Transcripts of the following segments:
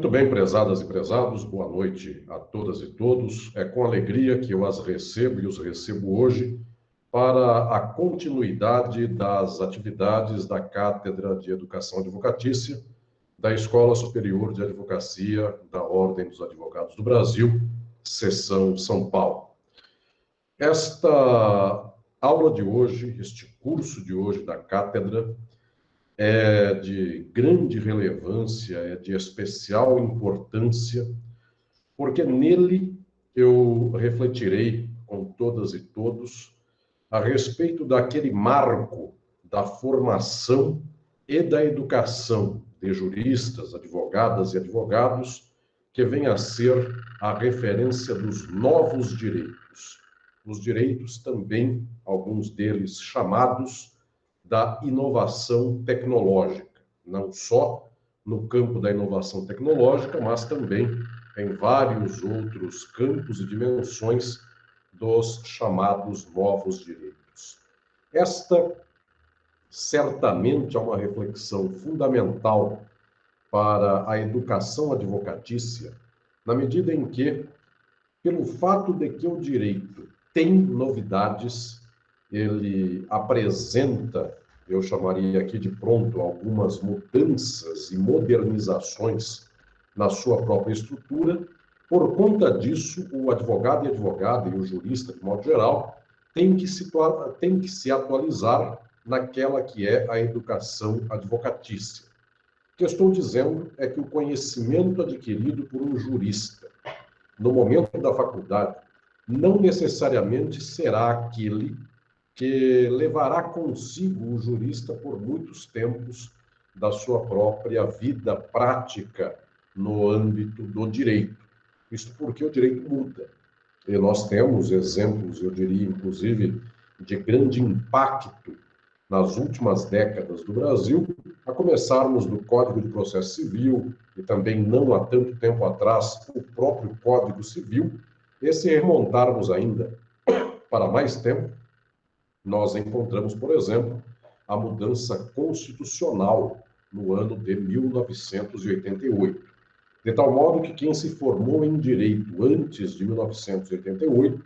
Muito bem, prezadas e prezados, boa noite a todas e todos. É com alegria que eu as recebo e os recebo hoje para a continuidade das atividades da Cátedra de Educação Advocatícia da Escola Superior de Advocacia da Ordem dos Advogados do Brasil, Seção São Paulo. Esta aula de hoje, este curso de hoje da Cátedra, é de grande relevância, é de especial importância, porque nele eu refletirei com todas e todos a respeito daquele marco da formação e da educação de juristas, advogadas e advogados, que vem a ser a referência dos novos direitos. Os direitos também, alguns deles chamados, da inovação tecnológica, não só no campo da inovação tecnológica, mas também em vários outros campos e dimensões dos chamados novos direitos. Esta, certamente, é uma reflexão fundamental para a educação advocatícia, na medida em que, pelo fato de que o direito tem novidades, ele apresenta, eu chamaria aqui de pronto, algumas mudanças e modernizações na sua própria estrutura. Por conta disso, o advogado e advogada e o jurista, de modo geral, tem que se atualizar naquela que é a educação advocatícia. O que eu estou dizendo é que o conhecimento adquirido por um jurista no momento da faculdade não necessariamente será aquele que levará consigo o jurista por muitos tempos da sua própria vida prática no âmbito do direito. Isso porque o direito muda. E nós temos exemplos, eu diria, inclusive, de grande impacto nas últimas décadas do Brasil, a começarmos do Código de Processo Civil, e também não há tanto tempo atrás, o próprio Código Civil, e se remontarmos ainda para mais tempo, nós encontramos, por exemplo, a mudança constitucional no ano de 1988. De tal modo que quem se formou em direito antes de 1988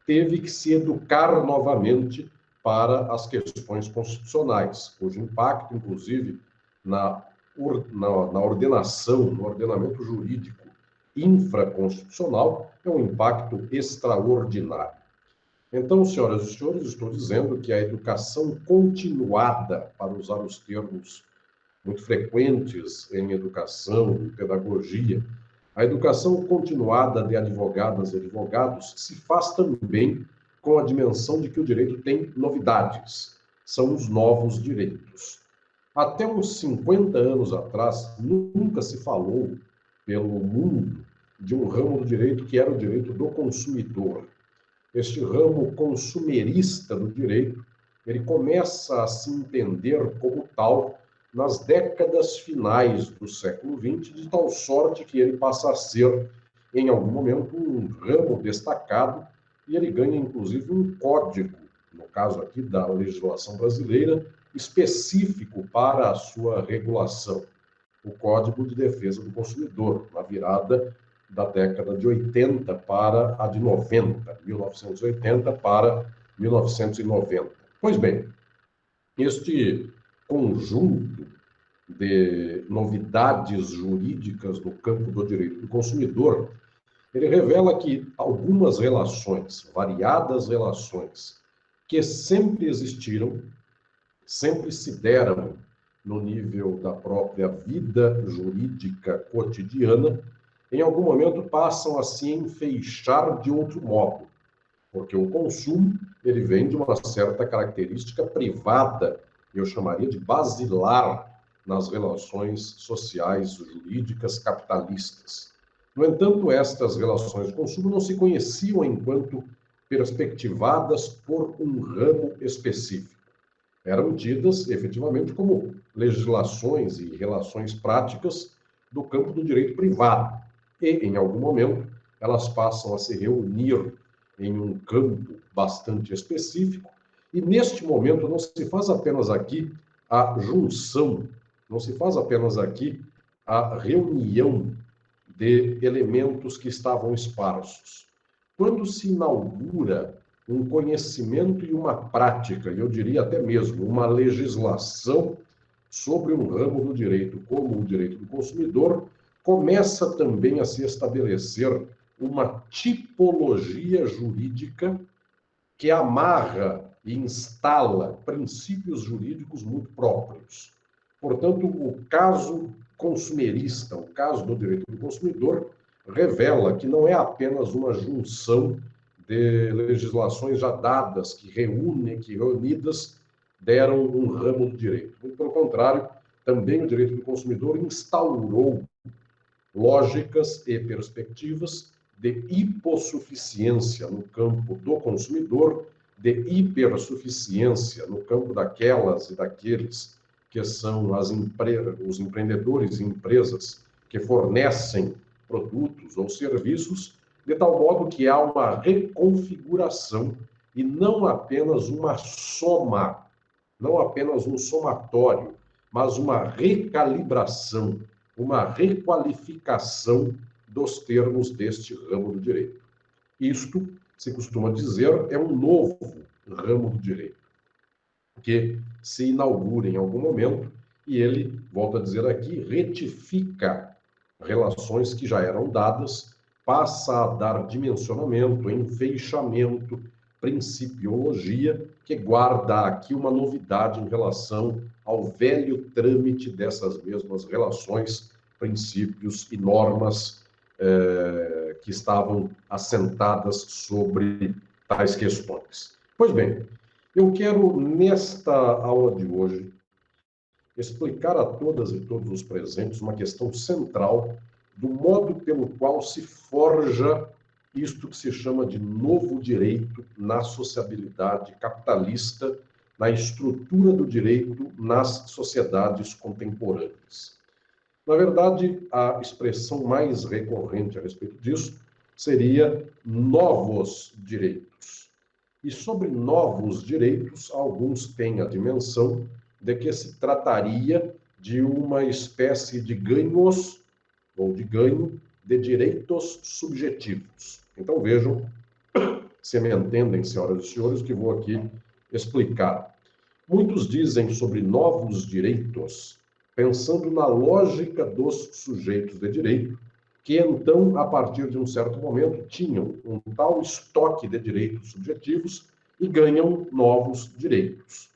teve que se educar novamente para as questões constitucionais, cujo impacto, inclusive, na ordenação, no ordenamento jurídico infraconstitucional, é um impacto extraordinário. Então, senhoras e senhores, estou dizendo que a educação continuada, para usar os termos muito frequentes em educação e pedagogia, a educação continuada de advogadas e advogados se faz também com a dimensão de que o direito tem novidades, são os novos direitos. Até uns 50 anos atrás, nunca se falou pelo mundo de um ramo do direito que era o direito do consumidor. Este ramo consumerista do direito, ele começa a se entender como tal nas décadas finais do século XX, de tal sorte que ele passa a ser, em algum momento, um ramo destacado, e ele ganha, inclusive, um código, no caso aqui da legislação brasileira, específico para a sua regulação, o Código de Defesa do Consumidor, na virada da década de 80 para a de 90, 1980 para 1990. Pois bem, este conjunto de novidades jurídicas no campo do direito do consumidor, ele revela que algumas relações, variadas relações, que sempre existiram, sempre se deram no nível da própria vida jurídica cotidiana, em algum momento passam a se enfeixar de outro modo, porque o consumo, ele vem de uma certa característica privada, eu chamaria de basilar, nas relações sociais, jurídicas, capitalistas. No entanto, estas relações de consumo não se conheciam enquanto perspectivadas por um ramo específico. Eram tidas, efetivamente, como legislações e relações práticas do campo do direito privado. E, em algum momento, elas passam a se reunir em um campo bastante específico, e neste momento não se faz apenas aqui a junção, não se faz apenas aqui a reunião de elementos que estavam esparsos. Quando se inaugura um conhecimento e uma prática, e eu diria até mesmo uma legislação sobre um ramo do direito, como o direito do consumidor, começa também a se estabelecer uma tipologia jurídica que amarra e instala princípios jurídicos muito próprios. Portanto, o caso consumerista, o caso do direito do consumidor, revela que não é apenas uma junção de legislações já dadas, que reunidas deram um ramo do direito. Muito pelo contrário, também o direito do consumidor instaurou lógicas e perspectivas de hipossuficiência no campo do consumidor, de hipersuficiência no campo daquelas e daqueles que são os empreendedores e empresas que fornecem produtos ou serviços, de tal modo que há uma reconfiguração e não apenas uma soma, não apenas um somatório, mas uma recalibração, uma requalificação dos termos deste ramo do direito. Isto, se costuma dizer, é um novo ramo do direito, que se inaugura em algum momento e ele, volto a dizer aqui, retifica relações que já eram dadas, passa a dar dimensionamento, enfeixamento, principiologia, que guarda aqui uma novidade em relação ao velho trâmite dessas mesmas relações, princípios e normas que estavam assentadas sobre tais questões. Pois bem, eu quero, nesta aula de hoje, explicar a todas e todos os presentes uma questão central do modo pelo qual se forja isto que se chama de novo direito na sociabilidade capitalista, na estrutura do direito nas sociedades contemporâneas. Na verdade, a expressão mais recorrente a respeito disso seria novos direitos. E sobre novos direitos, alguns têm a dimensão de que se trataria de uma espécie de ganhos, ou de ganho, de direitos subjetivos. Então vejam, se me entendem, senhoras e senhores, que vou aqui explicar. Muitos dizem sobre novos direitos, pensando na lógica dos sujeitos de direito, que então, a partir de um certo momento, tinham um tal estoque de direitos subjetivos e ganham novos direitos.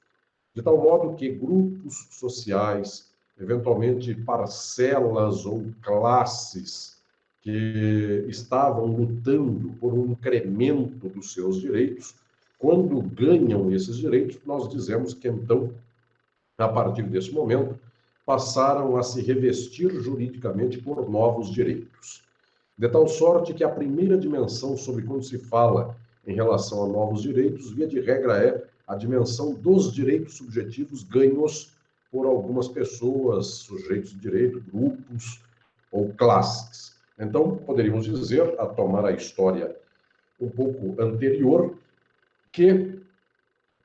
De tal modo que grupos sociais, eventualmente parcelas ou classes que estavam lutando por um incremento dos seus direitos, quando ganham esses direitos, nós dizemos que então, a partir desse momento, passaram a se revestir juridicamente por novos direitos. De tal sorte que a primeira dimensão sobre quando se fala em relação a novos direitos, via de regra, é a dimensão dos direitos subjetivos ganhos por algumas pessoas, sujeitos de direito, grupos ou classes. Então, poderíamos dizer, a tomar a história um pouco anterior, que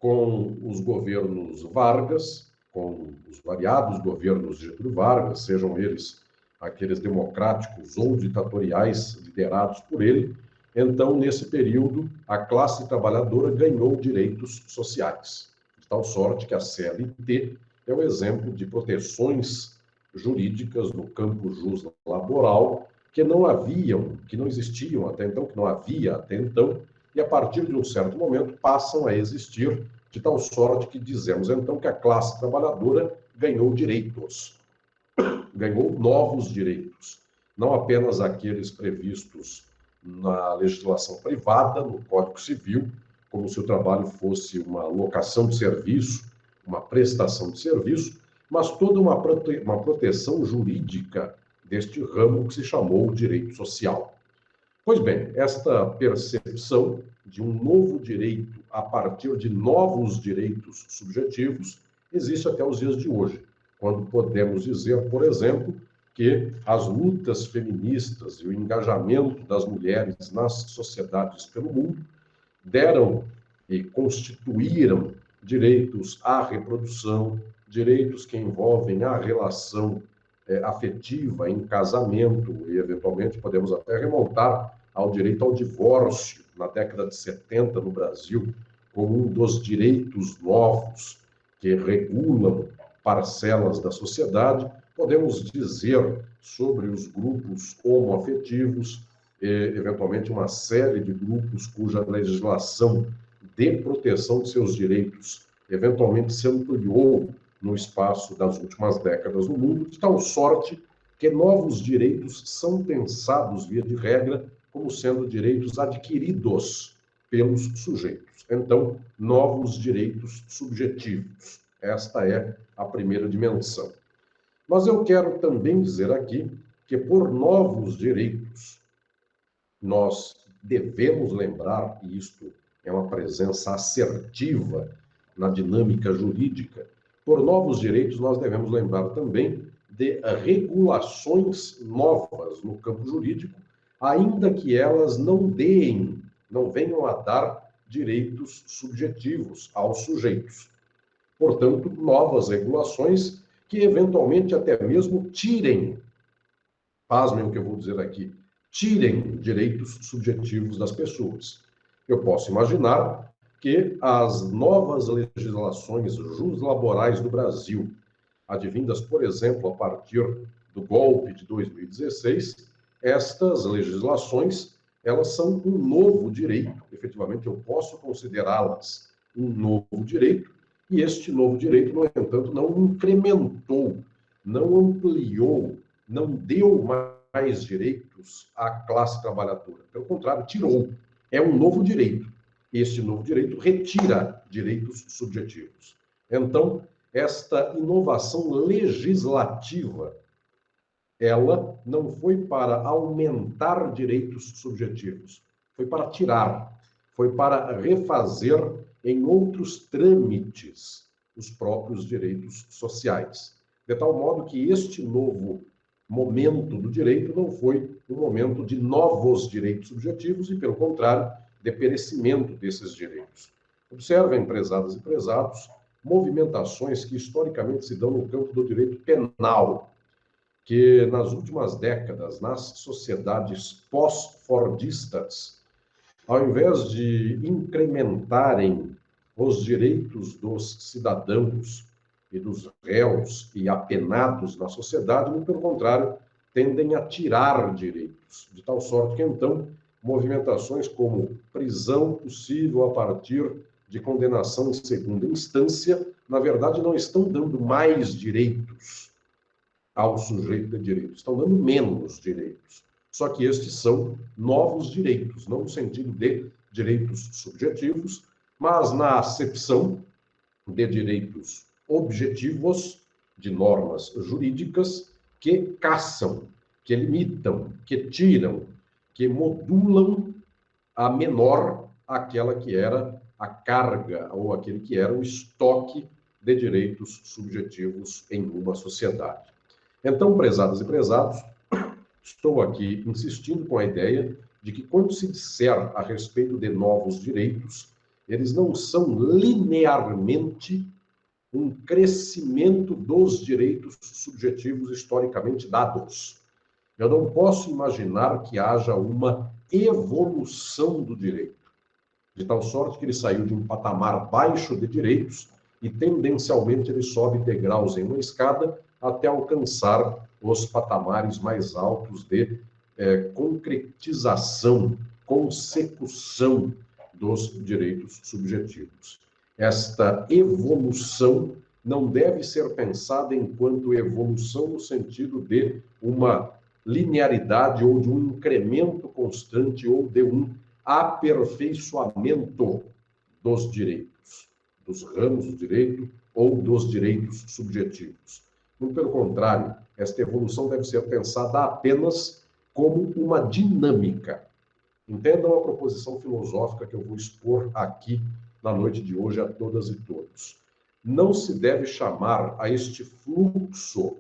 com os governos Vargas, com os variados governos de Getúlio Vargas, sejam eles aqueles democráticos ou ditatoriais liderados por ele, então, nesse período, a classe trabalhadora ganhou direitos sociais, de tal sorte que a CLT é um exemplo de proteções jurídicas no campo juslaboral que não existiam até então, que não havia até então, e a partir de um certo momento passam a existir, de tal sorte que dizemos então que a classe trabalhadora ganhou direitos, ganhou novos direitos, não apenas aqueles previstos na legislação privada, no Código Civil, como se o trabalho fosse uma locação de serviço, uma prestação de serviço, mas toda uma proteção jurídica deste ramo que se chamou direito social. Pois bem, esta percepção de um novo direito a partir de novos direitos subjetivos existe até os dias de hoje, quando podemos dizer, por exemplo, que as lutas feministas e o engajamento das mulheres nas sociedades pelo mundo deram e constituíram direitos à reprodução, direitos que envolvem a relação afetiva, em casamento, e eventualmente podemos até remontar ao direito ao divórcio, na década de 70 no Brasil, como um dos direitos novos que regulam parcelas da sociedade. Podemos dizer sobre os grupos homoafetivos, eventualmente uma série de grupos cuja legislação de proteção de seus direitos eventualmente se ampliou no espaço das últimas décadas no mundo, de tal sorte que novos direitos são pensados, via de regra, como sendo direitos adquiridos pelos sujeitos. Então, novos direitos subjetivos. Esta é a primeira dimensão. Mas eu quero também dizer aqui que, por novos direitos, nós devemos lembrar, e isto é uma presença assertiva na dinâmica jurídica, por novos direitos nós devemos lembrar também de regulações novas no campo jurídico, ainda que elas não venham a dar direitos subjetivos aos sujeitos. Portanto, novas regulações que eventualmente até mesmo tirem, pasmem o que eu vou dizer aqui, tirem direitos subjetivos das pessoas. Eu posso imaginar que as novas legislações juslaborais do Brasil, advindas, por exemplo, a partir do golpe de 2016, estas legislações, elas são um novo direito, efetivamente eu posso considerá-las um novo direito, e este novo direito, no entanto, não incrementou, não ampliou, não deu mais direitos à classe trabalhadora. Pelo contrário, tirou. É um novo direito. Este novo direito retira direitos subjetivos. Então, esta inovação legislativa, ela não foi para aumentar direitos subjetivos, foi para tirar, foi para refazer em outros trâmites os próprios direitos sociais. De tal modo que este novo momento do direito não foi um momento de novos direitos subjetivos e, pelo contrário, de perecimento desses direitos. Observem, prezadas e prezados, movimentações que historicamente se dão no campo do direito penal, que nas últimas décadas, nas sociedades pós-fordistas, ao invés de incrementarem os direitos dos cidadãos e dos réus e apenados na sociedade, muito pelo contrário, tendem a tirar direitos, de tal sorte que, então, movimentações como prisão possível a partir de condenação em segunda instância, na verdade, não estão dando mais direitos ao sujeito de direito, estão dando menos direitos. Só que estes são novos direitos, não no sentido de direitos subjetivos, mas na acepção de direitos objetivos, de normas jurídicas que caçam, que limitam, que tiram, que modulam a menor aquela que era a carga ou aquele que era o estoque de direitos subjetivos em uma sociedade. Então, prezadas e prezados, estou aqui insistindo com a ideia de que quando se disser a respeito de novos direitos, eles não são linearmente um crescimento dos direitos subjetivos historicamente dados. Eu não posso imaginar que haja uma evolução do direito, de tal sorte que ele saiu de um patamar baixo de direitos e, tendencialmente, ele sobe degraus em uma escada até alcançar os patamares mais altos de concretização, consecução dos direitos subjetivos. Esta evolução não deve ser pensada enquanto evolução no sentido de uma linearidade ou de um incremento constante ou de um aperfeiçoamento dos direitos, dos ramos do direito ou dos direitos subjetivos. Muito pelo contrário, esta evolução deve ser pensada apenas como uma dinâmica. Entendam a proposição filosófica que eu vou expor aqui na noite de hoje a todas e todos. Não se deve chamar a este fluxo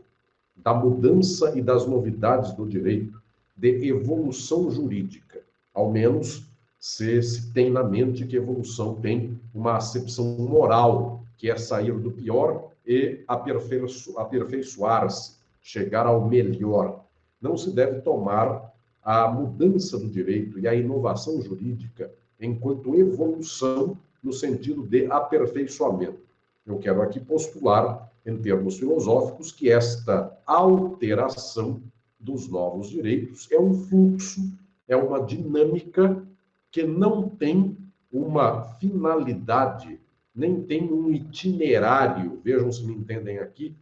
da mudança e das novidades do direito de evolução jurídica, ao menos se tem na mente que evolução tem uma acepção moral, que é sair do pior e aperfeiçoar-se chegar ao melhor. Não se deve tomar a mudança do direito e a inovação jurídica enquanto evolução no sentido de aperfeiçoamento. Eu quero aqui postular, em termos filosóficos, que esta alteração dos novos direitos é um fluxo, é uma dinâmica que não tem uma finalidade, nem tem um itinerário, vejam se me entendem aqui,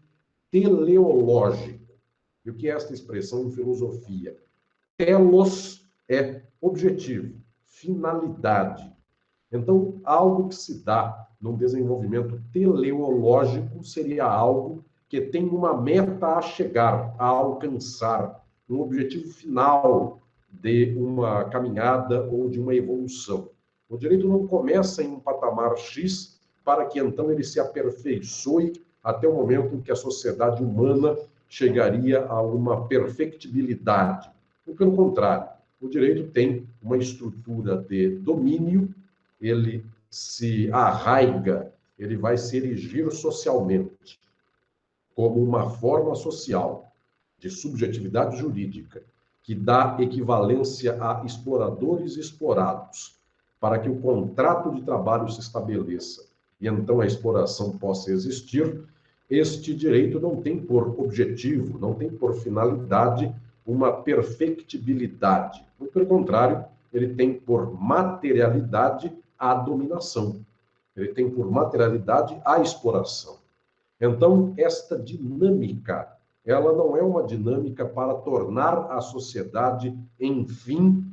teleológico. E o que é esta expressão em filosofia? Telos é objetivo, finalidade. Então, algo que se dá num desenvolvimento teleológico seria algo que tem uma meta a chegar, a alcançar, um objetivo final de uma caminhada ou de uma evolução. O direito não começa em um patamar X para que então ele se aperfeiçoe até o momento em que a sociedade humana chegaria a uma perfectibilidade. Ou pelo contrário, o direito tem uma estrutura de domínio, ele se arraiga, ele vai se erigir socialmente como uma forma social de subjetividade jurídica que dá equivalência a exploradores e explorados, para que o contrato de trabalho se estabeleça e então a exploração possa existir. Este direito não tem por objetivo, não tem por finalidade uma perfectibilidade. Pelo contrário, ele tem por materialidade a dominação. Ele tem por materialidade a exploração. Então, esta dinâmica, ela não é uma dinâmica para tornar a sociedade, enfim,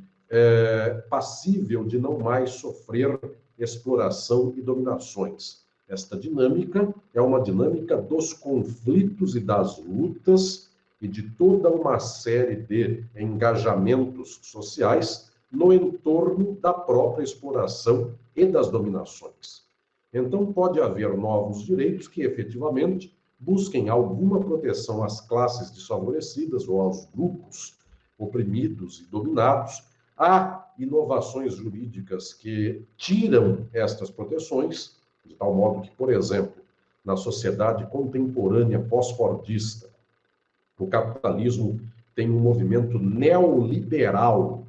passível de não mais sofrer exploração e dominações. Esta dinâmica é uma dinâmica dos conflitos e das lutas e de toda uma série de engajamentos sociais no entorno da própria exploração e das dominações. Então, pode haver novos direitos que, efetivamente, busquem alguma proteção às classes desfavorecidas ou aos grupos oprimidos e dominados. Há inovações jurídicas que tiram estas proteções, de tal modo que, por exemplo, na sociedade contemporânea pós-fordista, o capitalismo tem um movimento neoliberal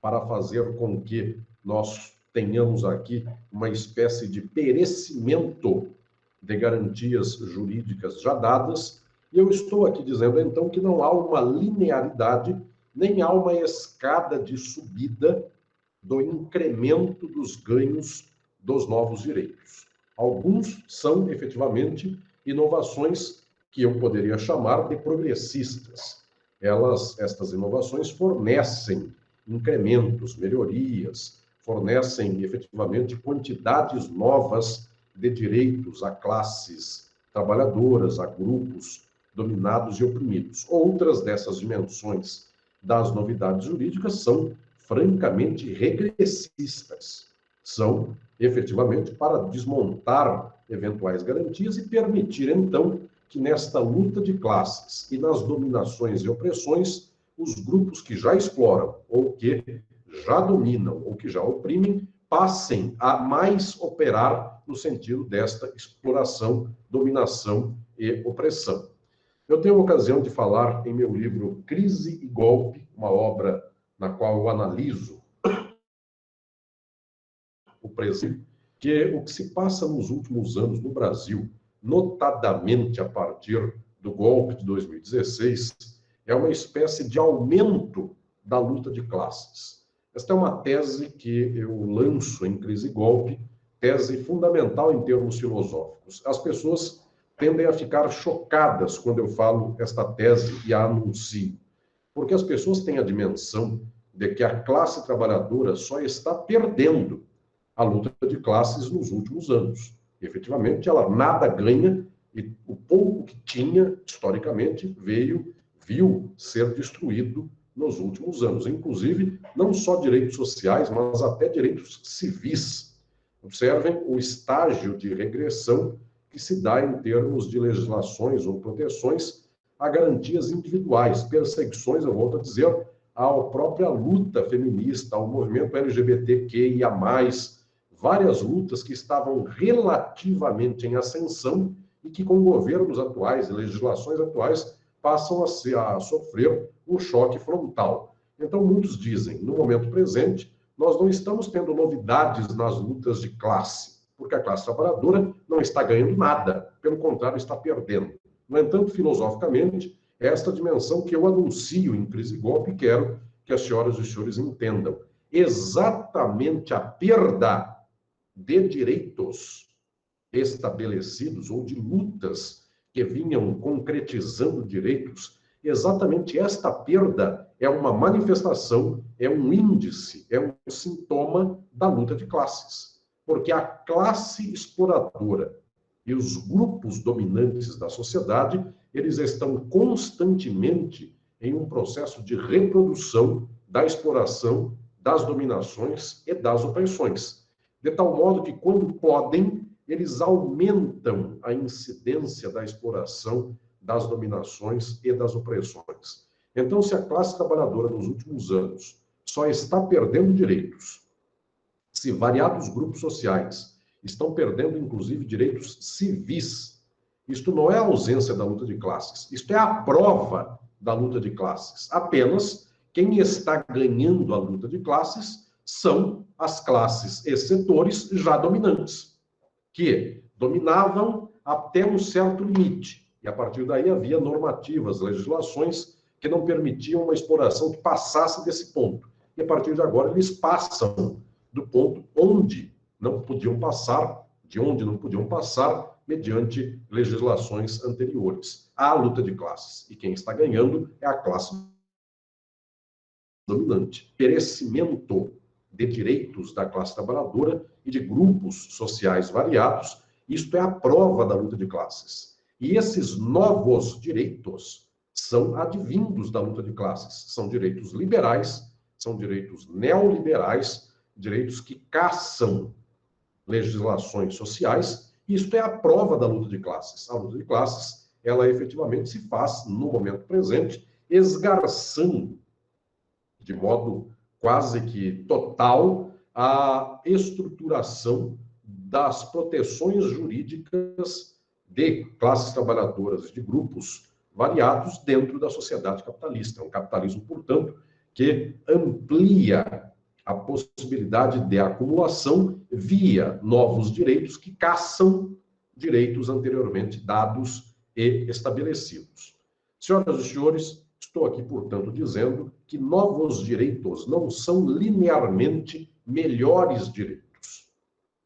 para fazer com que nós tenhamos aqui uma espécie de perecimento de garantias jurídicas já dadas. E eu estou aqui dizendo, então, que não há uma linearidade, nem há uma escada de subida do incremento dos ganhos dos novos direitos. Alguns são, efetivamente, inovações que eu poderia chamar de progressistas. Estas inovações fornecem incrementos, melhorias, fornecem efetivamente quantidades novas de direitos a classes trabalhadoras, a grupos dominados e oprimidos. Outras dessas dimensões das novidades jurídicas são francamente regressistas. São efetivamente para desmontar eventuais garantias e permitir, então, que nesta luta de classes e nas dominações e opressões, os grupos que já exploram, ou que já dominam, ou que já oprimem, passem a mais operar no sentido desta exploração, dominação e opressão. Eu tenho a ocasião de falar em meu livro Crise e Golpe, uma obra na qual eu analiso o presente, que o que se passa nos últimos anos no Brasil, notadamente a partir do golpe de 2016, é uma espécie de aumento da luta de classes. Esta é uma tese que eu lanço em Crise e Golpe, tese fundamental em termos filosóficos. As pessoas tendem a ficar chocadas quando eu falo esta tese e a anuncio, porque as pessoas têm a dimensão de que a classe trabalhadora só está perdendo a luta de classes nos últimos anos. Efetivamente, ela nada ganha e o pouco que tinha, historicamente, viu ser destruído nos últimos anos. Inclusive, não só direitos sociais, mas até direitos civis. Observem o estágio de regressão que se dá em termos de legislações ou proteções a garantias individuais, perseguições, eu volto a dizer, à própria luta feminista, ao movimento LGBTQIA+, várias lutas que estavam relativamente em ascensão e que com governos atuais e legislações atuais passam a sofrer um choque frontal. Então, muitos dizem, no momento presente, nós não estamos tendo novidades nas lutas de classe, porque a classe trabalhadora não está ganhando nada, pelo contrário, está perdendo. No entanto, filosoficamente, é esta dimensão que eu anuncio em Crise e Golpe e quero que as senhoras e os senhores entendam. Exatamente a perda de direitos estabelecidos ou de lutas que vinham concretizando direitos, exatamente esta perda é uma manifestação, é um índice, é um sintoma da luta de classes. Porque a classe exploradora e os grupos dominantes da sociedade, eles estão constantemente em um processo de reprodução da exploração, das dominações e das opressões. De tal modo que, quando podem, eles aumentam a incidência da exploração, das dominações e das opressões. Então, se a classe trabalhadora nos últimos anos só está perdendo direitos, se variados grupos sociais estão perdendo, inclusive, direitos civis, isto não é a ausência da luta de classes, isto é a prova da luta de classes. Apenas quem está ganhando a luta de classes são as classes e setores já dominantes, que dominavam até um certo limite. E a partir daí havia normativas, legislações que não permitiam uma exploração que passasse desse ponto. E a partir de agora eles passam do ponto onde não podiam passar, de onde não podiam passar, mediante legislações anteriores. Há a luta de classes. E quem está ganhando é a classe dominante. Perecimento de direitos da classe trabalhadora e de grupos sociais variados, isto é a prova da luta de classes. E esses novos direitos são advindos da luta de classes. São direitos liberais, são direitos neoliberais, direitos que caçam legislações sociais. Isto é a prova da luta de classes. A luta de classes, ela efetivamente se faz, no momento presente, esgarçando de modo quase que total a estruturação das proteções jurídicas de classes trabalhadoras, de grupos variados dentro da sociedade capitalista. É um capitalismo, portanto, que amplia a possibilidade de acumulação via novos direitos que caçam direitos anteriormente dados e estabelecidos. Senhoras e senhores, estou aqui, portanto, dizendo que novos direitos não são linearmente melhores direitos.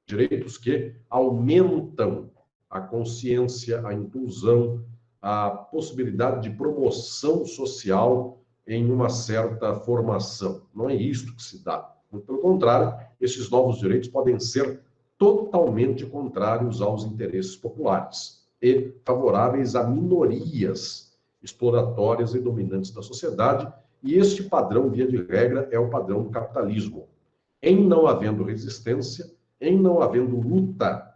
Direitos que aumentam a consciência, a inclusão, a possibilidade de promoção social em uma certa formação. Não é isto que se dá. Muito pelo contrário, esses novos direitos podem ser totalmente contrários aos interesses populares e favoráveis a minorias exploratórias e dominantes da sociedade, e este padrão, via de regra, é o padrão do capitalismo. Em não havendo resistência, em não havendo luta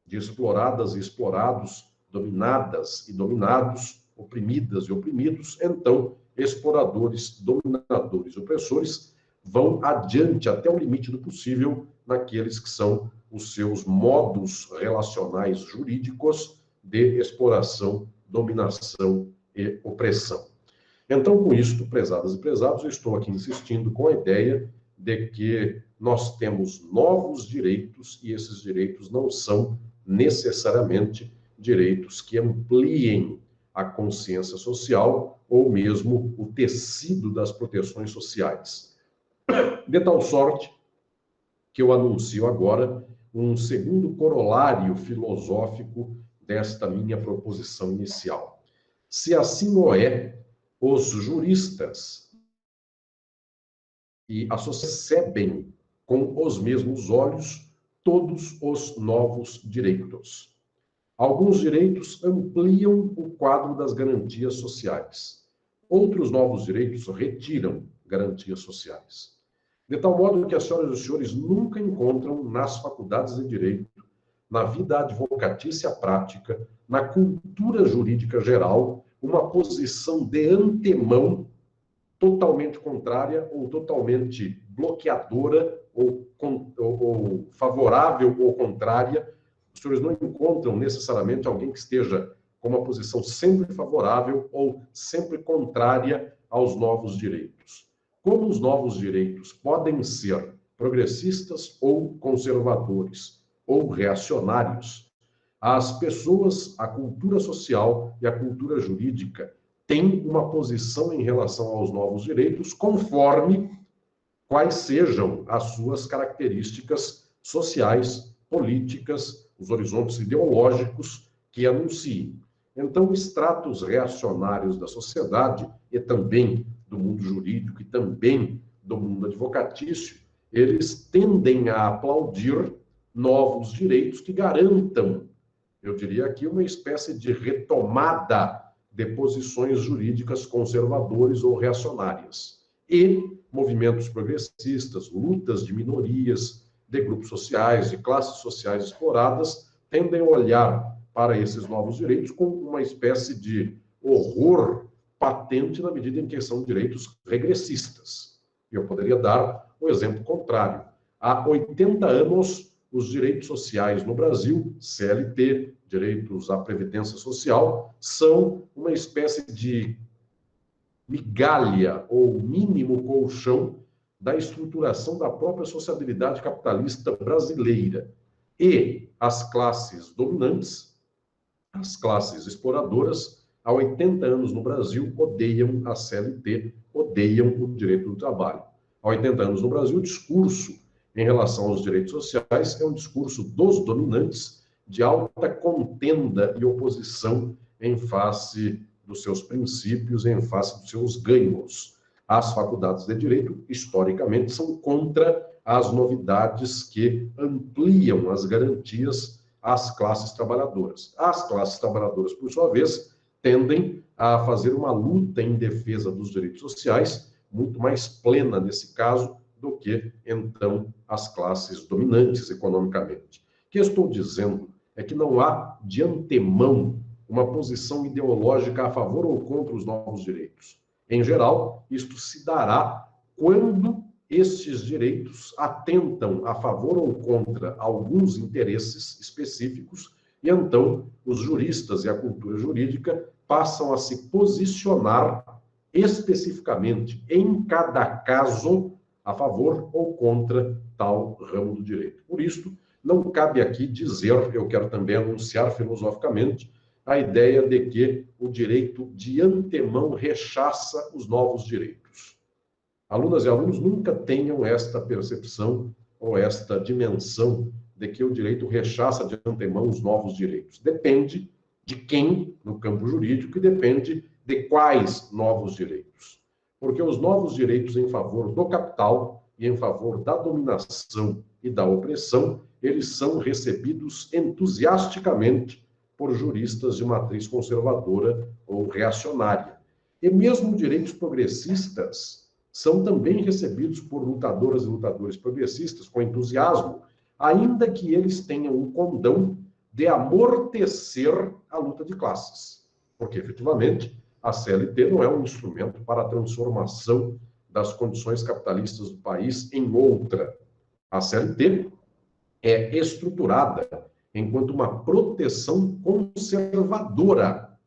de exploradas e explorados, dominadas e dominados, oprimidas e oprimidos, então exploradores, dominadores e opressores vão adiante até o limite do possível naqueles que são os seus modos relacionais jurídicos de exploração, dominação e opressão. Então, com isto, prezadas e prezados, eu estou aqui insistindo com a ideia de que nós temos novos direitos e esses direitos não são necessariamente direitos que ampliem a consciência social ou mesmo o tecido das proteções sociais. De tal sorte que eu anuncio agora um segundo corolário filosófico desta minha proposição inicial. Se assim o é, os juristas e a sociedade recebem com os mesmos olhos todos os novos direitos. Alguns direitos ampliam o quadro das garantias sociais. Outros novos direitos retiram garantias sociais. De tal modo que as senhoras e os senhores nunca encontram nas faculdades de direito, na vida advocatícia prática, na cultura jurídica geral, uma posição de antemão totalmente contrária ou totalmente bloqueadora ou favorável ou contrária. Os senhores não encontram necessariamente alguém que esteja com uma posição sempre favorável ou sempre contrária aos novos direitos. Como os novos direitos podem ser progressistas ou conservadores ou reacionários, as pessoas, a cultura social e a cultura jurídica têm uma posição em relação aos novos direitos conforme quais sejam as suas características sociais, políticas, os horizontes ideológicos que anunciem. Então, estratos reacionários da sociedade e também do mundo jurídico e também do mundo advocatício, eles tendem a aplaudir novos direitos que garantam, eu diria aqui, uma espécie de retomada de posições jurídicas conservadoras ou reacionárias. E movimentos progressistas, lutas de minorias, de grupos sociais, de classes sociais exploradas, tendem a olhar para esses novos direitos com uma espécie de horror patente na medida em que são direitos regressistas. Eu poderia dar o exemplo contrário. Há 80 anos, os direitos sociais no Brasil, CLT, direitos à previdência social, são uma espécie de migalha ou mínimo colchão da estruturação da própria sociabilidade capitalista brasileira. E as classes dominantes, as classes exploradoras, há 80 anos no Brasil, odeiam a CLT, odeiam o direito do trabalho. Há 80 anos no Brasil, o discurso em relação aos direitos sociais é um discurso dos dominantes de alta contenda e oposição em face dos seus princípios, em face dos seus ganhos. As faculdades de direito, historicamente, são contra as novidades que ampliam as garantias às classes trabalhadoras. As classes trabalhadoras, por sua vez, tendem a fazer uma luta em defesa dos direitos sociais, muito mais plena nesse caso do que, então, as classes dominantes economicamente. O que estou dizendo é que não há, de antemão, uma posição ideológica a favor ou contra os novos direitos. Em geral, isto se dará quando estes direitos atentam a favor ou contra alguns interesses específicos e, então, os juristas e a cultura jurídica passam a se posicionar especificamente, em cada caso, a favor ou contra tal ramo do direito. Por isso, não cabe aqui dizer, eu quero também anunciar filosoficamente, a ideia de que o direito de antemão rechaça os novos direitos. Alunas e alunos nunca tenham esta percepção ou esta dimensão de que o direito rechaça de antemão os novos direitos. Depende de quem no campo jurídico e depende de quais novos direitos. Porque os novos direitos em favor do capital e em favor da dominação e da opressão, eles são recebidos entusiasticamente por juristas de matriz conservadora ou reacionária. E mesmo direitos progressistas são também recebidos por lutadoras e lutadores progressistas com entusiasmo, ainda que eles tenham o condão de amortecer a luta de classes. Porque, efetivamente, a CLT não é um instrumento para a transformação das condições capitalistas do país em outra. A CLT é estruturada enquanto uma proteção conservadora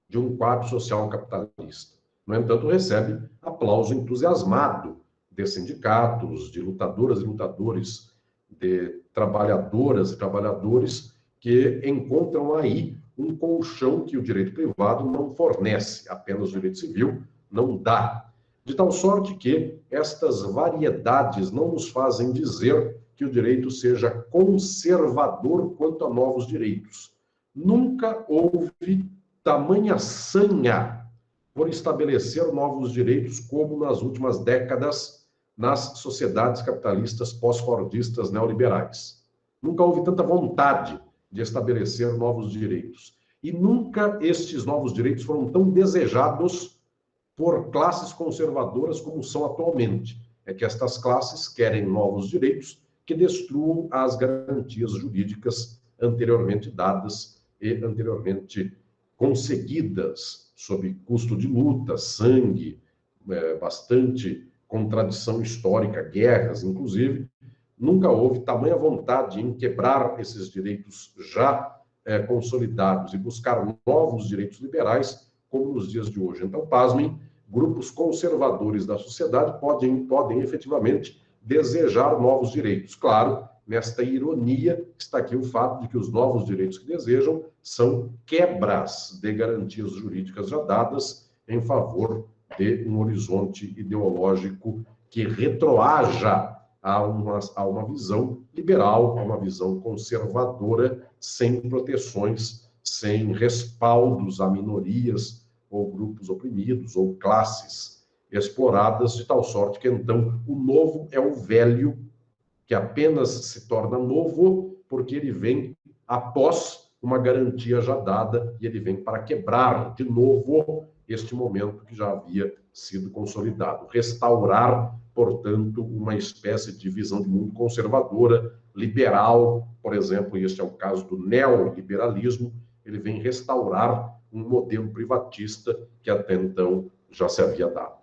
de um quadro social capitalista. No entanto, recebe aplauso entusiasmado de sindicatos, de lutadoras e lutadores, de trabalhadoras e trabalhadores que encontram aí um colchão que o direito privado não fornece, apenas o direito civil não dá. De tal sorte que estas variedades não nos fazem dizer que o direito seja conservador quanto a novos direitos. Nunca houve tamanha sanha por estabelecer novos direitos como nas últimas décadas nas sociedades capitalistas pós-fordistas neoliberais. Nunca houve tanta vontade de estabelecer novos direitos. E nunca estes novos direitos foram tão desejados por classes conservadoras como são atualmente. É que estas classes querem novos direitos que destruam as garantias jurídicas anteriormente dadas e anteriormente conseguidas sob custo de luta, sangue, bastante contradição histórica, guerras, inclusive. Nunca houve tamanha vontade em quebrar esses direitos já consolidados e buscar novos direitos liberais, como nos dias de hoje. Então, pasmem, grupos conservadores da sociedade podem efetivamente desejar novos direitos. Claro, nesta ironia está aqui o fato de que os novos direitos que desejam são quebras de garantias jurídicas já dadas em favor de um horizonte ideológico que retroaja a uma visão liberal, a uma visão conservadora, sem proteções, sem respaldos a minorias ou grupos oprimidos ou classes exploradas, de tal sorte que, então, o novo é o velho, que apenas se torna novo porque ele vem após uma garantia já dada e ele vem para quebrar de novo este momento que já havia sido consolidado. Restaurar, portanto, uma espécie de visão de mundo conservadora, liberal, por exemplo, e este é o caso do neoliberalismo, ele vem restaurar um modelo privatista que até então já se havia dado.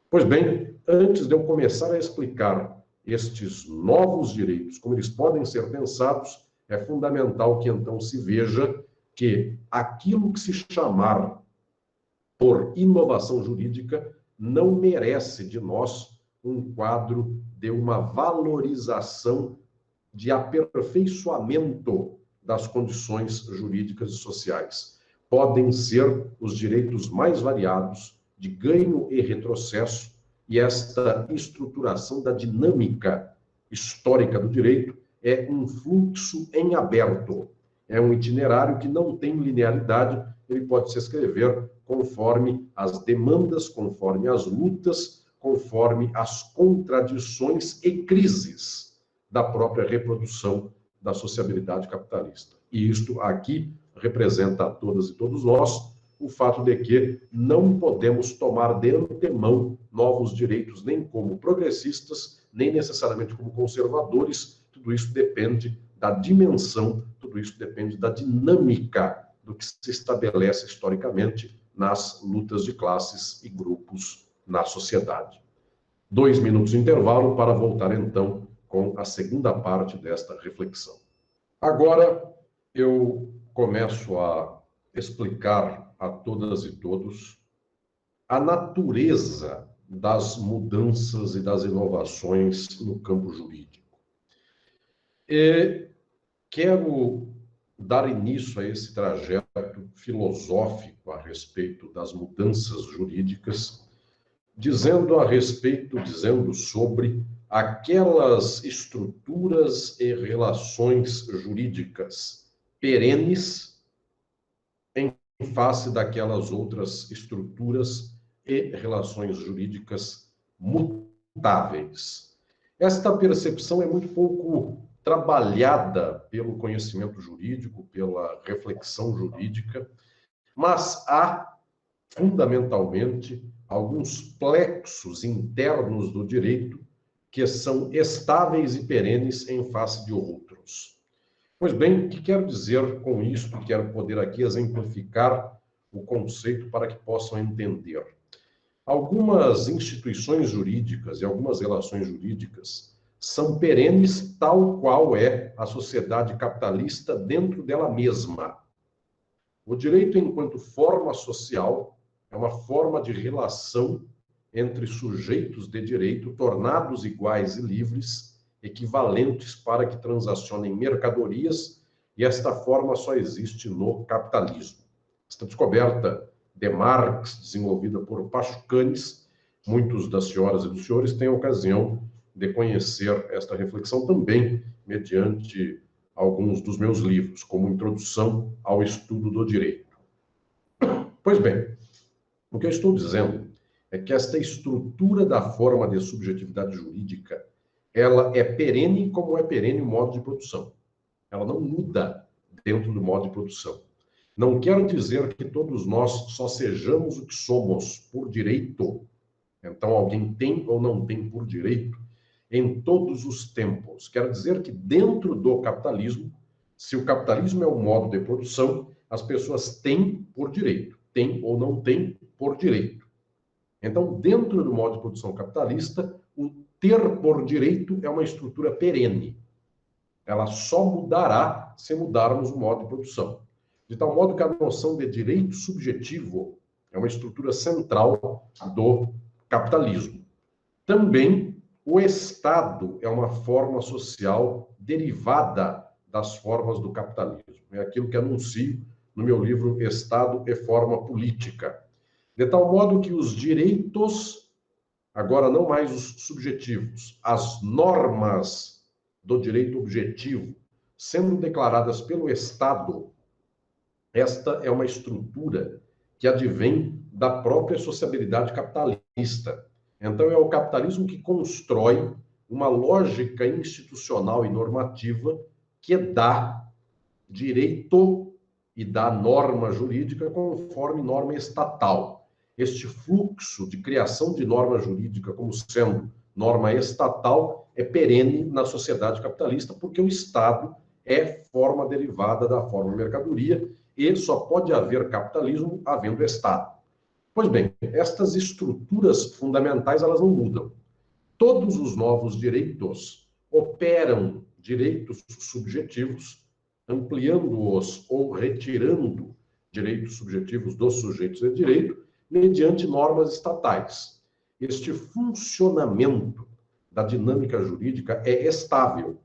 Pois bem, antes de eu começar a explicar estes novos direitos, como eles podem ser pensados, é fundamental que então se veja que aquilo que se chamar por inovação jurídica não merece de nós um quadro de uma valorização de aperfeiçoamento das condições jurídicas e sociais. Podem ser os direitos mais variados, de ganho e retrocesso, e esta estruturação da dinâmica histórica do direito é um fluxo em aberto. É um itinerário que não tem linearidade, ele pode se escrever conforme as demandas, conforme as lutas, conforme as contradições e crises da própria reprodução da sociabilidade capitalista. E isto aqui representa a todas e todos nós o fato de que não podemos tomar de antemão novos direitos, nem como progressistas, nem necessariamente como conservadores. Tudo isso depende da dimensão, tudo isso depende da dinâmica do que se estabelece historicamente nas lutas de classes e grupos na sociedade. 2 minutos de intervalo para voltar, então, com a segunda parte desta reflexão. Agora, eu começo a explicar a todas e todos a natureza das mudanças e das inovações no campo jurídico. E quero dar início a esse trajeto filosófico a respeito das mudanças jurídicas, dizendo sobre aquelas estruturas e relações jurídicas perenes em face daquelas outras estruturas e relações jurídicas mutáveis. Esta percepção é muito pouco trabalhada pelo conhecimento jurídico, pela reflexão jurídica, mas há, fundamentalmente, alguns plexos internos do direito que são estáveis e perenes em face de outros. Pois bem, o que quero dizer com isso? Quero poder aqui exemplificar o conceito para que possam entender. Algumas instituições jurídicas e algumas relações jurídicas são perenes, tal qual é a sociedade capitalista dentro dela mesma. O direito, enquanto forma social, é uma forma de relação entre sujeitos de direito tornados iguais e livres, equivalentes para que transacionem mercadorias, e esta forma só existe no capitalismo. Esta descoberta de Marx, desenvolvida por Pachucanes, muitos das senhoras e dos senhores têm ocasião de conhecer esta reflexão também mediante alguns dos meus livros, como Introdução ao Estudo do Direito. Pois bem, o que eu estou dizendo é que esta estrutura da forma de subjetividade jurídica, ela é perene como é perene o modo de produção. Ela não muda dentro do modo de produção. Não quero dizer que todos nós só sejamos o que somos por direito. Então, alguém tem ou não tem por direito em todos os tempos. Quero dizer que dentro do capitalismo, se o capitalismo é o modo de produção, as pessoas têm por direito. Tem ou não tem por direito. Então, dentro do modo de produção capitalista, o ter por direito é uma estrutura perene. Ela só mudará se mudarmos o modo de produção. de tal modo que a noção de direito subjetivo é uma estrutura central do capitalismo. Também o Estado é uma forma social derivada das formas do capitalismo. É aquilo que anuncio no meu livro Estado e Forma Política. De tal modo que os direitos, agora não mais os subjetivos, as normas do direito objetivo, sendo declaradas pelo Estado, esta é uma estrutura que advém da própria sociabilidade capitalista. Então, é o capitalismo que constrói uma lógica institucional e normativa que dá direito e dá norma jurídica conforme norma estatal. Este fluxo de criação de norma jurídica como sendo norma estatal é perene na sociedade capitalista, porque o Estado é forma derivada da forma mercadoria e só pode haver capitalismo havendo Estado. Pois bem, estas estruturas fundamentais, elas não mudam. Todos os novos direitos operam direitos subjetivos, ampliando-os ou retirando direitos subjetivos dos sujeitos de direito, mediante normas estatais. Este funcionamento da dinâmica jurídica é estável,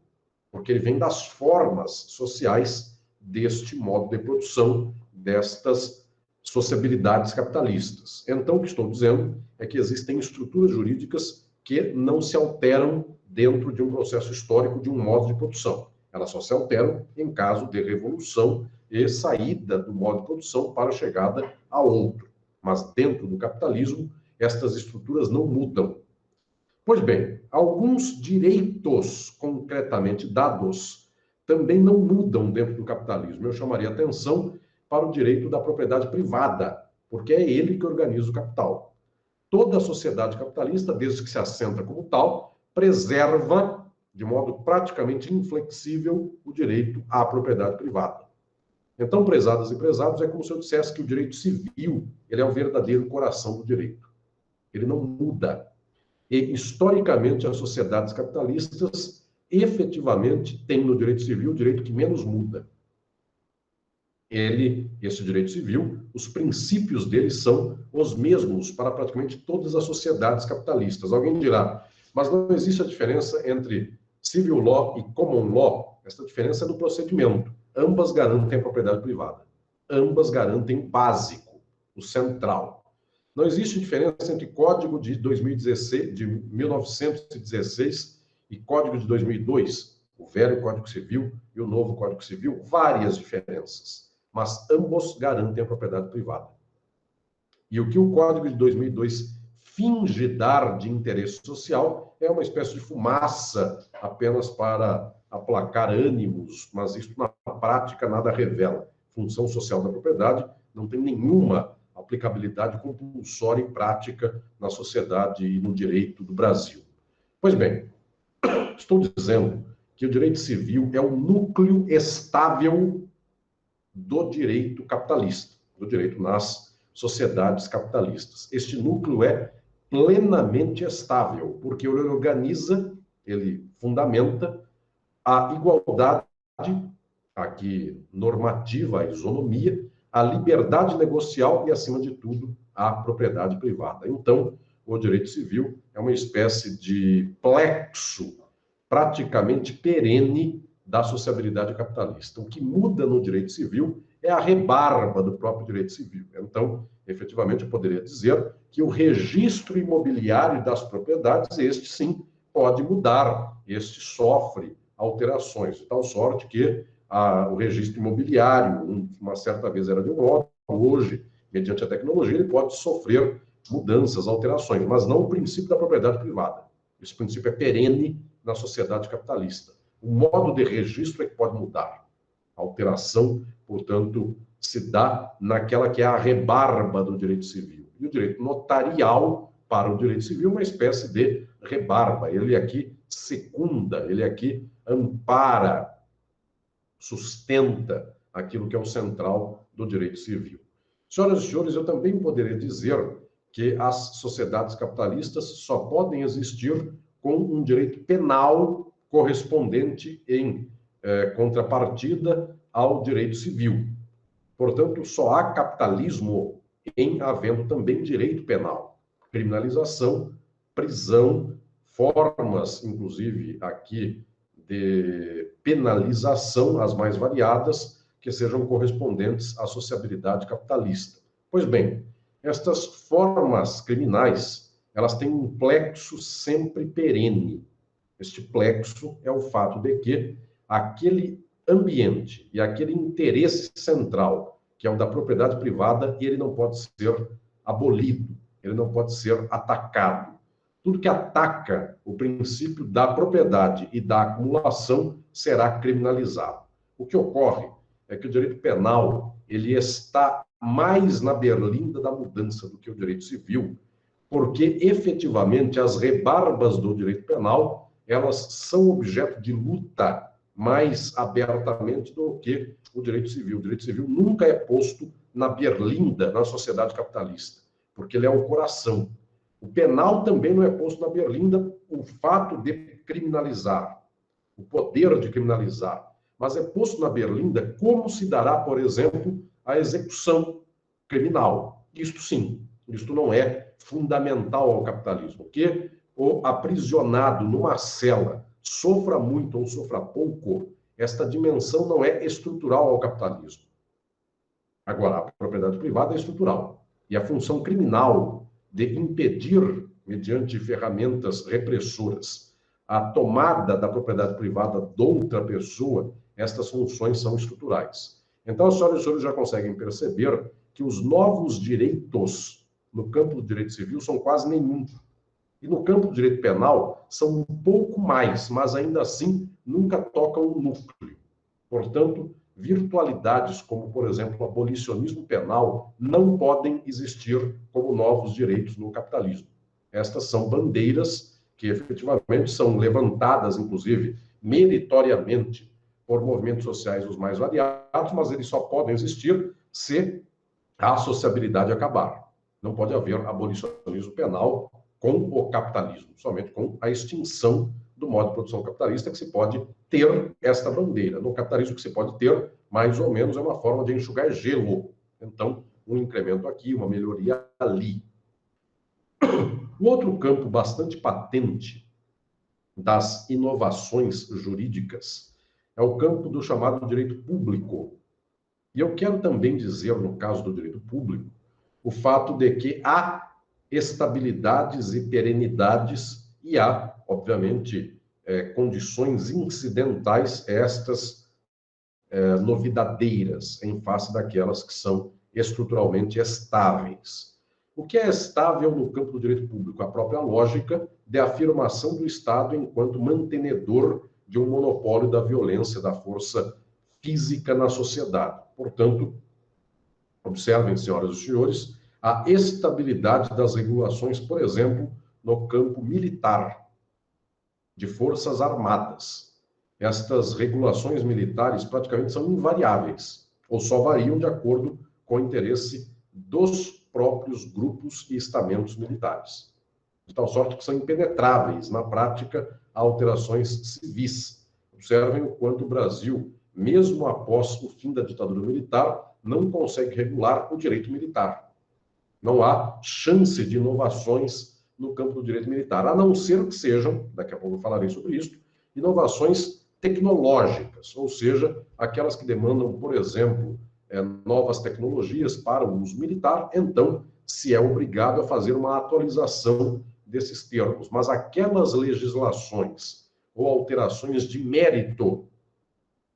porque ele vem das formas sociais deste modo de produção, destas sociabilidades capitalistas. Então, o que estou dizendo é que existem estruturas jurídicas que não se alteram dentro de um processo histórico de um modo de produção. Elas só se alteram em caso de revolução e saída do modo de produção para a chegada a outro. Mas dentro do capitalismo, estas estruturas não mudam. Pois bem, alguns direitos concretamente dados também não mudam dentro do capitalismo. Eu chamaria atenção para o direito da propriedade privada, porque é ele que organiza o capital. Toda a sociedade capitalista, desde que se assenta como tal, preserva, de modo praticamente inflexível, o direito à propriedade privada. Então, prezadas e prezados, é como se eu dissesse que o direito civil, ele é o verdadeiro coração do direito. Ele não muda. E, historicamente, as sociedades capitalistas efetivamente têm no direito civil o direito que menos muda. Esse direito civil, os princípios dele são os mesmos para praticamente todas as sociedades capitalistas. Alguém dirá, mas não existe a diferença entre civil law e common law? Essa diferença é do procedimento. Ambas garantem a propriedade privada. Ambas garantem o básico, o central. Não existe diferença entre Código de 2016, de 1916 e Código de 2002, o velho Código Civil e o novo Código Civil, várias diferenças, mas ambos garantem a propriedade privada. E o que o Código de 2002 finge dar de interesse social é uma espécie de fumaça apenas para aplacar ânimos, mas isso na prática nada revela. Função social da propriedade não tem nenhuma aplicabilidade compulsória e prática na sociedade e no direito do Brasil. Pois bem, estou dizendo que o direito civil é o núcleo estável do direito capitalista, do direito nas sociedades capitalistas. Este núcleo é plenamente estável, porque ele organiza, ele fundamenta a igualdade, aqui normativa, a isonomia, a liberdade negocial e, acima de tudo, a propriedade privada. Então, o direito civil é uma espécie de plexo praticamente perene da sociabilidade capitalista. O que muda no direito civil é a rebarba do próprio direito civil. Então, efetivamente, eu poderia dizer que o registro imobiliário das propriedades, este sim, pode mudar, este sofre alterações, de tal sorte que o registro imobiliário, uma certa vez era de um modo, hoje, mediante a tecnologia, ele pode sofrer mudanças, alterações, mas não o princípio da propriedade privada. Esse princípio é perene na sociedade capitalista. O modo de registro é que pode mudar. A alteração, portanto, se dá naquela que é a rebarba do direito civil. E o direito notarial, para o direito civil, é uma espécie de rebarba. Ele aqui secunda, ele aqui ampara, sustenta aquilo que é o central do direito civil. Senhoras e senhores, eu também poderia dizer que as sociedades capitalistas só podem existir com um direito penal correspondente em contrapartida ao direito civil. Portanto, só há capitalismo em havendo também direito penal, criminalização, prisão, formas, inclusive aqui, de penalização, as mais variadas, que sejam correspondentes à sociabilidade capitalista. Pois bem, estas formas criminais, elas têm um plexo sempre perene. Este plexo é o fato de que aquele ambiente e aquele interesse central, que é o da propriedade privada, ele não pode ser abolido, ele não pode ser atacado. Tudo que ataca o princípio da propriedade e da acumulação será criminalizado. O que ocorre é que o direito penal ele está mais na berlinda da mudança do que o direito civil, porque efetivamente as rebarbas do direito penal elas são objeto de luta mais abertamente do que o direito civil. O direito civil nunca é posto na berlinda na sociedade capitalista, porque ele é o coração. O penal também não é posto na berlinda o fato de criminalizar, o poder de criminalizar, mas é posto na berlinda como se dará, por exemplo, a execução criminal. Isto sim, isto não é fundamental ao capitalismo. Que o aprisionado numa cela sofra muito ou sofra pouco, esta dimensão não é estrutural ao capitalismo. Agora, a propriedade privada é estrutural. E a função criminal de impedir, mediante ferramentas repressoras, a tomada da propriedade privada de outra pessoa, estas funções são estruturais. Então, as senhoras e senhores já conseguem perceber que os novos direitos no campo do direito civil são quase nenhum. E no campo do direito penal são um pouco mais, mas ainda assim nunca tocam o núcleo. Portanto, virtualidades como, por exemplo, o abolicionismo penal não podem existir como novos direitos no capitalismo. Estas são bandeiras que efetivamente são levantadas, inclusive, meritoriamente por movimentos sociais os mais variados, mas eles só podem existir se a associabilidade acabar. Não pode haver abolicionismo penal com o capitalismo, somente com a extinção do modo de produção capitalista que se pode ter esta bandeira. No capitalismo que se pode ter, mais ou menos, é uma forma de enxugar gelo. Então, um incremento aqui, uma melhoria ali. Um outro campo bastante patente das inovações jurídicas é o campo do chamado direito público. E eu quero também dizer, no caso do direito público, o fato de que há estabilidades e perenidades e há, obviamente, condições incidentais, estas novidadeiras, em face daquelas que são estruturalmente estáveis. O que é estável no campo do direito público? A própria lógica de afirmação do Estado enquanto mantenedor de um monopólio da violência, da força física na sociedade. Portanto, observem, senhoras e senhores, a estabilidade das regulações, por exemplo, no campo militar, de forças armadas. Estas regulações militares praticamente são invariáveis, ou só variam de acordo com o interesse dos próprios grupos e estamentos militares. De tal sorte que são impenetráveis, na prática, a alterações civis. Observem o quanto o Brasil, mesmo após o fim da ditadura militar, não consegue regular o direito militar. Não há chance de inovações no campo do direito militar, a não ser que sejam, daqui a pouco eu falarei sobre isso, inovações tecnológicas, ou seja, aquelas que demandam, por exemplo, novas tecnologias para o uso militar, então se é obrigado a fazer uma atualização desses termos. Mas aquelas legislações ou alterações de mérito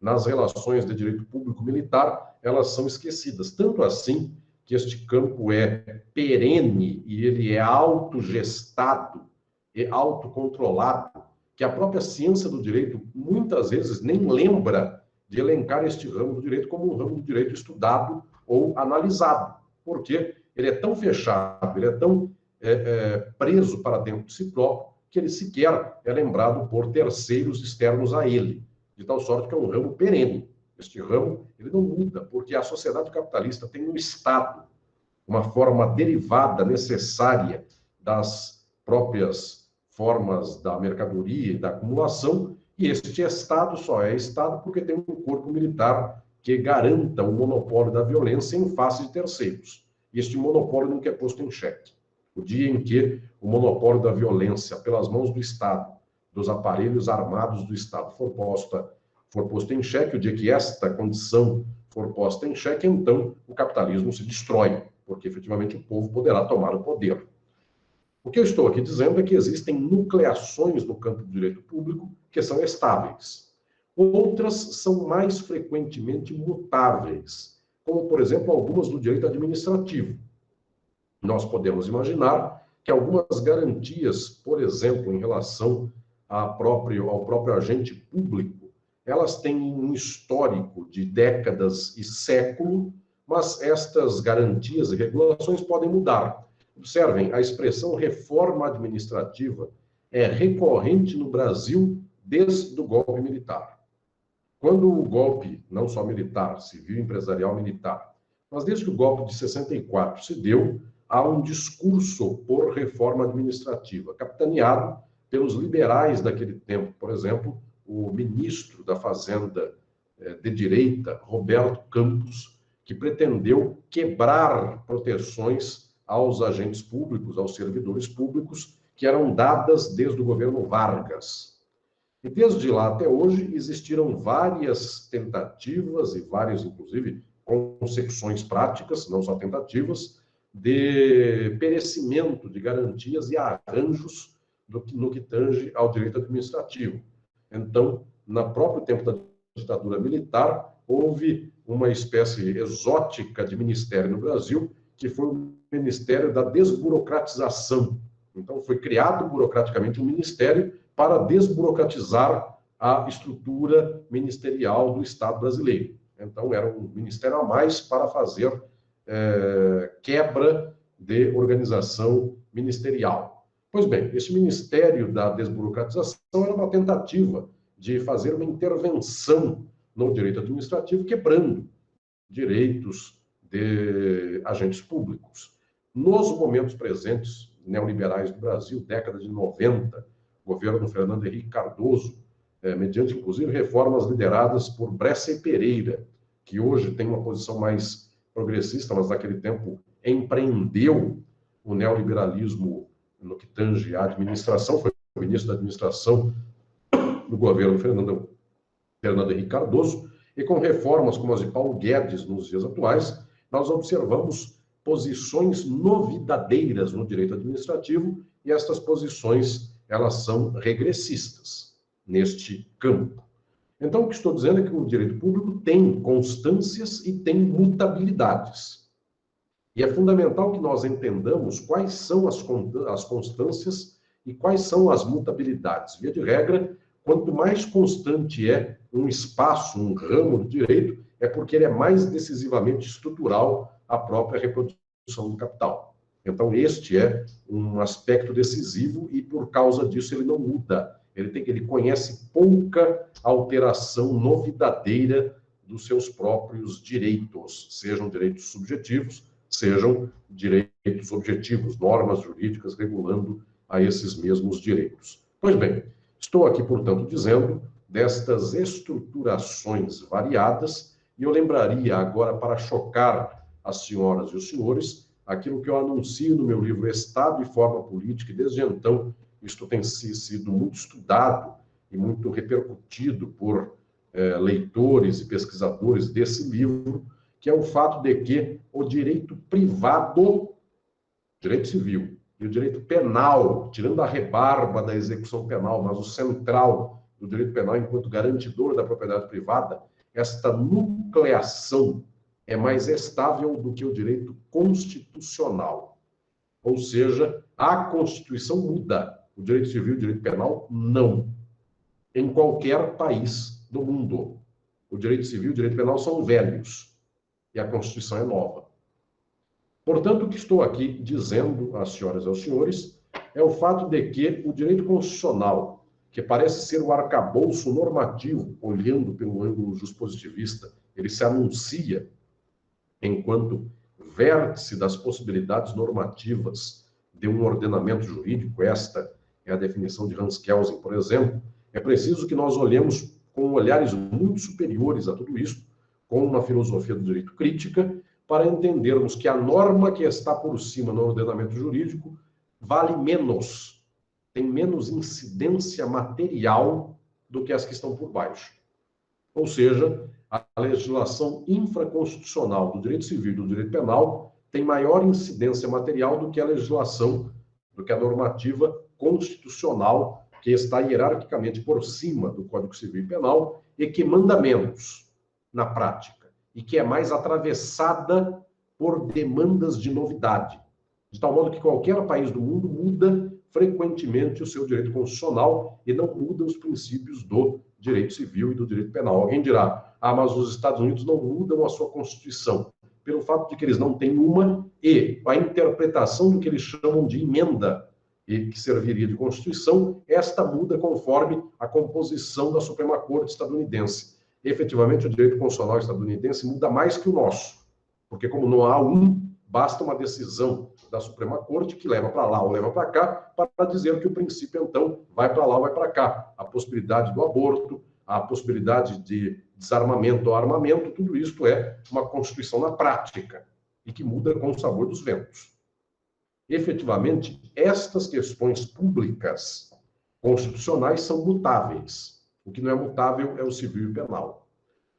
nas relações de direito público-militar, elas são esquecidas. Tanto assim que este campo é perene e ele é autogestado e autocontrolado, que a própria ciência do direito muitas vezes nem lembra de elencar este ramo do direito como um ramo do direito estudado ou analisado, porque ele é tão fechado, ele é tão preso para dentro de si próprio, que ele sequer é lembrado por terceiros externos a ele, de tal sorte que é um ramo perene. Este ramo, ele não muda, porque a sociedade capitalista tem um Estado, uma forma derivada, necessária das próprias formas da mercadoria e da acumulação, e este Estado só é Estado porque tem um corpo militar que garanta o monopólio da violência em face de terceiros. E este monopólio nunca é posto em xeque. O dia em que o monopólio da violência pelas mãos do Estado, dos aparelhos armados do Estado, for posto em xeque, o dia que esta condição for posta em xeque, então o capitalismo se destrói, porque efetivamente o povo poderá tomar o poder. O que eu estou aqui dizendo é que existem nucleações no campo do direito público que são estáveis. Outras são mais frequentemente mutáveis, como, por exemplo, algumas do direito administrativo. Nós podemos imaginar que algumas garantias, por exemplo, em relação ao próprio agente público, elas têm um histórico de décadas e século, mas estas garantias e regulações podem mudar. Observem, a expressão reforma administrativa é recorrente no Brasil desde o golpe militar. Quando o golpe, não só militar, civil, empresarial, militar, mas desde que o golpe de 64 se deu, há um discurso por reforma administrativa, capitaneado pelos liberais daquele tempo. Por exemplo, o ministro da Fazenda de direita, Roberto Campos, que pretendeu quebrar proteções aos agentes públicos, aos servidores públicos, que eram dadas desde o governo Vargas. E desde lá até hoje existiram várias tentativas e várias, inclusive, consecuções práticas, não só tentativas, de perecimento de garantias e arranjos no que tange ao direito administrativo. Então, no próprio tempo da ditadura militar, houve uma espécie exótica de ministério no Brasil, que foi o Ministério da Desburocratização. Então, foi criado burocraticamente um ministério para desburocratizar a estrutura ministerial do Estado brasileiro. Então, era um ministério a mais para fazer quebra de organização ministerial. Pois bem, esse Ministério da Desburocratização era uma tentativa de fazer uma intervenção no direito administrativo, quebrando direitos de agentes públicos. Nos momentos presentes, neoliberais do Brasil, década de 90, governo Fernando Henrique Cardoso, mediante, inclusive, reformas lideradas por Brescia e Pereira, que hoje tem uma posição mais progressista, mas naquele tempo empreendeu o neoliberalismo no que tange à administração, foi o ministro da administração do governo Fernando Henrique Cardoso, e com reformas como as de Paulo Guedes nos dias atuais, nós observamos posições novidadeiras no direito administrativo, e estas posições, elas são regressistas neste campo. Então, o que estou dizendo é que o direito público tem constâncias e tem mutabilidades. E é fundamental que nós entendamos quais são as constâncias e quais são as mutabilidades. Via de regra, quanto mais constante é um espaço, um ramo do direito, é porque ele é mais decisivamente estrutural à própria reprodução do capital. Então, este é um aspecto decisivo e, por causa disso, ele não muda. Ele conhece pouca alteração novidadeira dos seus próprios direitos, sejam direitos subjetivos, sejam direitos objetivos, normas jurídicas regulando a esses mesmos direitos. Pois bem, estou aqui, portanto, dizendo destas estruturações variadas, e eu lembraria agora, para chocar as senhoras e os senhores, aquilo que eu anuncio no meu livro Estado e Forma Política, e desde então isto tem sido muito estudado e muito repercutido por leitores e pesquisadores desse livro, que é o fato de que o direito privado, direito civil, e o direito penal, tirando a rebarba da execução penal, mas o central do direito penal enquanto garantidor da propriedade privada, esta nucleação é mais estável do que o direito constitucional. Ou seja, a Constituição muda. O direito civil e o direito penal, não. Em qualquer país do mundo. O direito civil e o direito penal são velhos. E a Constituição é nova. Portanto, o que estou aqui dizendo às senhoras e aos senhores é o fato de que o direito constitucional, que parece ser o arcabouço normativo, olhando pelo ângulo justpositivista, ele se anuncia enquanto vértice das possibilidades normativas de um ordenamento jurídico. Esta é a definição de Hans Kelsen, por exemplo. É preciso que nós olhemos com olhares muito superiores a tudo isso, com uma filosofia do direito crítica, para entendermos que a norma que está por cima no ordenamento jurídico vale menos, tem menos incidência material do que as que estão por baixo. Ou seja, a legislação infraconstitucional do direito civil e do direito penal tem maior incidência material do que a legislação, do que a normativa constitucional, que está hierarquicamente por cima do Código Civil e Penal e que manda menos na prática, e que é mais atravessada por demandas de novidade. De tal modo que qualquer país do mundo muda frequentemente o seu direito constitucional e não muda os princípios do direito civil e do direito penal. Alguém dirá, mas os Estados Unidos não mudam a sua Constituição, pelo fato de que eles não têm uma, e a interpretação do que eles chamam de emenda, e que serviria de Constituição, esta muda conforme a composição da Suprema Corte estadunidense. Efetivamente, o direito constitucional estadunidense muda mais que o nosso, porque como não há basta uma decisão da Suprema Corte que leva para lá ou leva para cá, para dizer que o princípio, então, vai para lá ou vai para cá. A possibilidade do aborto, a possibilidade de desarmamento ou armamento, tudo isso é uma Constituição na prática e que muda com o sabor dos ventos. Efetivamente, estas questões públicas constitucionais são mutáveis. O que não é mutável é o civil e penal.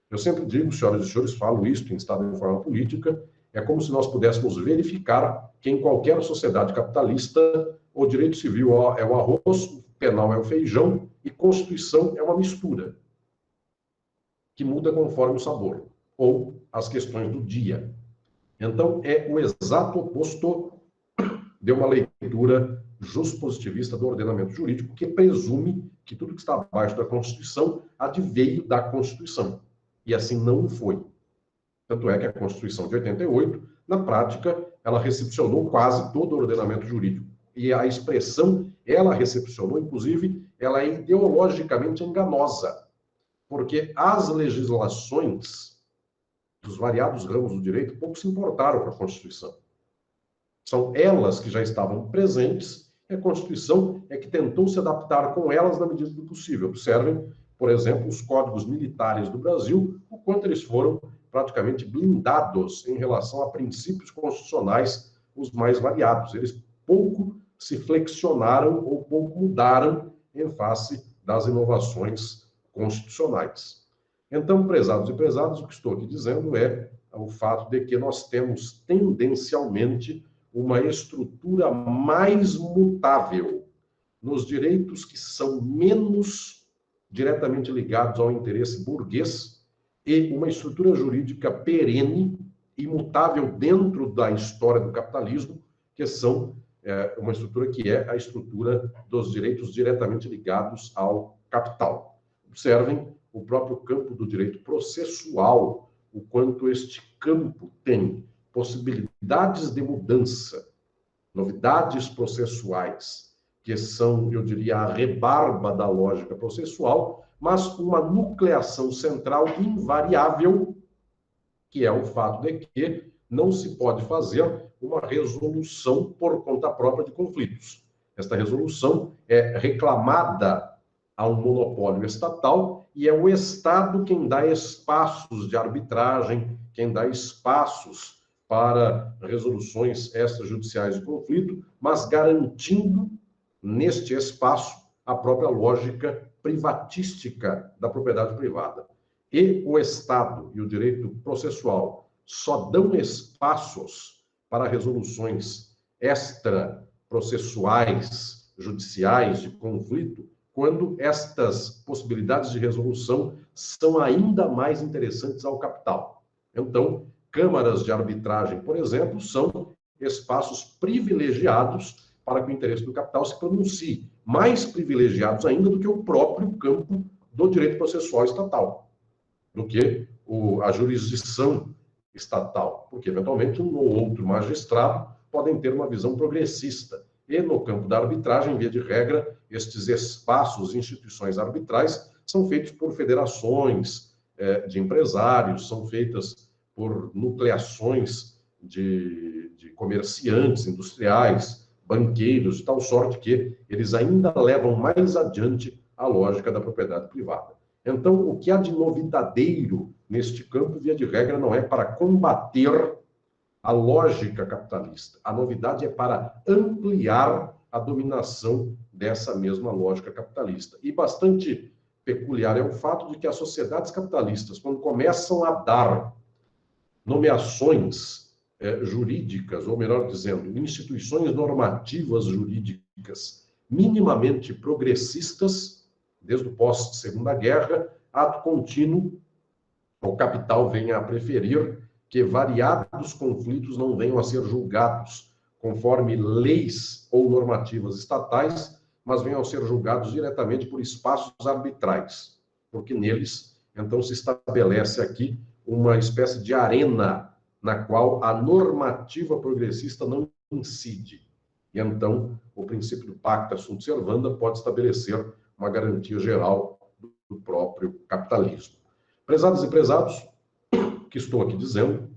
Eu sempre digo, senhoras e senhores, falo isso em Estado de Reforma Política, é como se nós pudéssemos verificar que em qualquer sociedade capitalista o direito civil é o arroz, o penal é o feijão e Constituição é uma mistura que muda conforme o sabor ou as questões do dia. Então, é o exato oposto de uma leitura justpositivista do ordenamento jurídico que presume que tudo que está abaixo da Constituição adveio da Constituição. E assim não foi. Tanto é que a Constituição de 88, na prática, ela recepcionou quase todo o ordenamento jurídico. E a expressão, ela recepcionou, inclusive, ela é ideologicamente enganosa, porque as legislações dos variados ramos do direito pouco se importaram com a Constituição. São elas que já estavam presentes, e a Constituição é que tentou se adaptar com elas na medida do possível. Observem, por exemplo, os códigos militares do Brasil, o quanto eles foram praticamente blindados em relação a princípios constitucionais os mais variados. Eles pouco se flexionaram ou pouco mudaram em face das inovações constitucionais. Então, prezados e prezadas, o que estou aqui dizendo é o fato de que nós temos tendencialmente uma estrutura mais mutável nos direitos que são menos diretamente ligados ao interesse burguês e uma estrutura jurídica perene, imutável dentro da história do capitalismo, que são uma estrutura que é a estrutura dos direitos diretamente ligados ao capital. Observem o próprio campo do direito processual, o quanto este campo tem possibilidades de mudança, novidades processuais, que são, eu diria, a rebarba da lógica processual, mas uma nucleação central invariável, que é o fato de que não se pode fazer uma resolução por conta própria de conflitos. Esta resolução é reclamada a um monopólio estatal e é o Estado quem dá espaços de arbitragem, quem dá espaços para resoluções extrajudiciais de conflito, mas garantindo neste espaço a própria lógica privatística da propriedade privada. E o Estado e o direito processual só dão espaços para resoluções extraprocessuais, judiciais de conflito, quando estas possibilidades de resolução são ainda mais interessantes ao capital. Então, câmaras de arbitragem, por exemplo, são espaços privilegiados para que o interesse do capital se pronuncie, mais privilegiados ainda do que o próprio campo do direito processual estatal, do que a jurisdição estatal, porque, eventualmente, um ou outro magistrado podem ter uma visão progressista. E, no campo da arbitragem, via de regra, estes espaços, instituições arbitrais, são feitos por federações de empresários, são feitas por nucleações de comerciantes, industriais, banqueiros, de tal sorte que eles ainda levam mais adiante a lógica da propriedade privada. Então, o que há de novidadeiro neste campo, via de regra, não é para combater a lógica capitalista. A novidade é para ampliar a dominação dessa mesma lógica capitalista. E bastante peculiar é o fato de que as sociedades capitalistas, quando começam a dar nomeações jurídicas, ou melhor dizendo, instituições normativas jurídicas minimamente progressistas, desde o pós-Segunda Guerra, ato contínuo, o capital vem a preferir que variados conflitos não venham a ser julgados conforme leis ou normativas estatais, mas venham a ser julgados diretamente por espaços arbitrais, porque neles, então, se estabelece aqui uma espécie de arena na qual a normativa progressista não incide. E então, o princípio do pacta sunt servanda pode estabelecer uma garantia geral do próprio capitalismo. Prezadas e prezados, o que estou aqui dizendo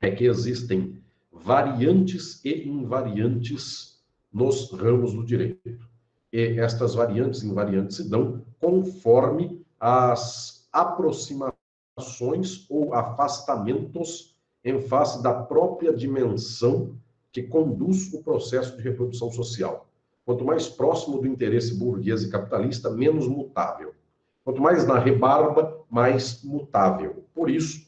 é que existem variantes e invariantes nos ramos do direito. E estas variantes e invariantes se dão conforme as aproximações ou afastamentos em face da própria dimensão que conduz o processo de reprodução social. Quanto mais próximo do interesse burguês e capitalista, menos mutável. Quanto mais na rebarba, mais mutável. Por isso,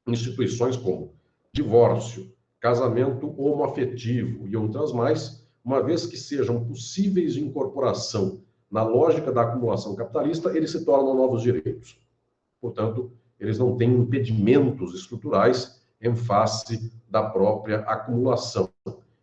instituições como divórcio, casamento homoafetivo e outras mais, uma vez que sejam possíveis de incorporação na lógica da acumulação capitalista, eles se tornam novos direitos. Portanto, eles não têm impedimentos estruturais em face da própria acumulação.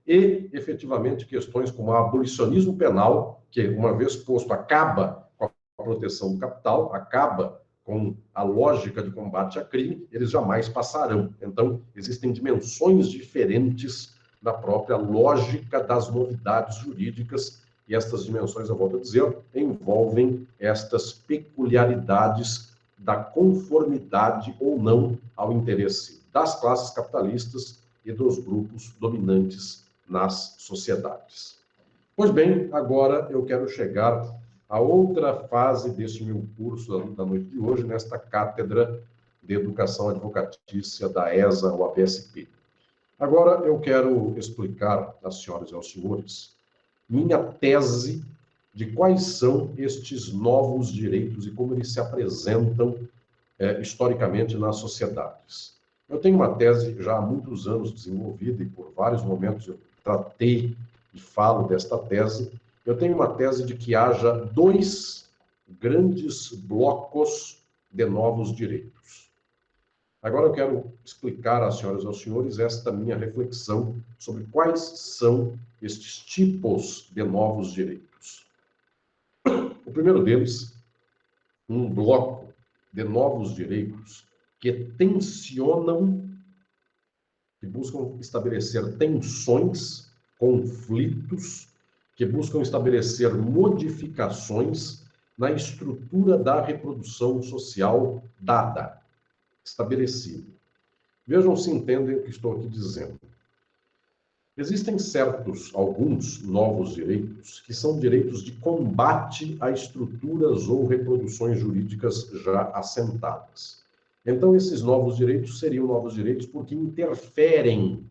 E, efetivamente, questões como o abolicionismo penal, que, uma vez posto, acaba com a proteção do capital, acaba com a lógica de combate a crime, eles jamais passarão. Então, existem dimensões diferentes da própria lógica das novidades jurídicas, e estas dimensões, eu volto a dizer, envolvem estas peculiaridades da conformidade ou não ao interesse das classes capitalistas e dos grupos dominantes nas sociedades. Pois bem, agora eu quero chegar a outra fase deste meu curso da noite de hoje, nesta cátedra de Educação Advocatícia da ESA, ou ABSP. Agora eu quero explicar às senhoras e aos senhores minha tese de quais são estes novos direitos e como eles se apresentam historicamente nas sociedades. Eu tenho uma tese já há muitos anos desenvolvida e por vários momentos eu tratei e falo desta tese. Eu tenho uma tese de que haja dois grandes blocos de novos direitos. Agora eu quero explicar às senhoras e aos senhores esta minha reflexão sobre quais são estes tipos de novos direitos. O primeiro deles, um bloco de novos direitos que tensionam, que buscam estabelecer tensões, conflitos, que buscam estabelecer modificações na estrutura da reprodução social dada, estabelecida. Vejam se entendem o que estou aqui dizendo. Existem alguns novos direitos, que são direitos de combate a estruturas ou reproduções jurídicas já assentadas. Então, esses novos direitos seriam novos direitos porque interferem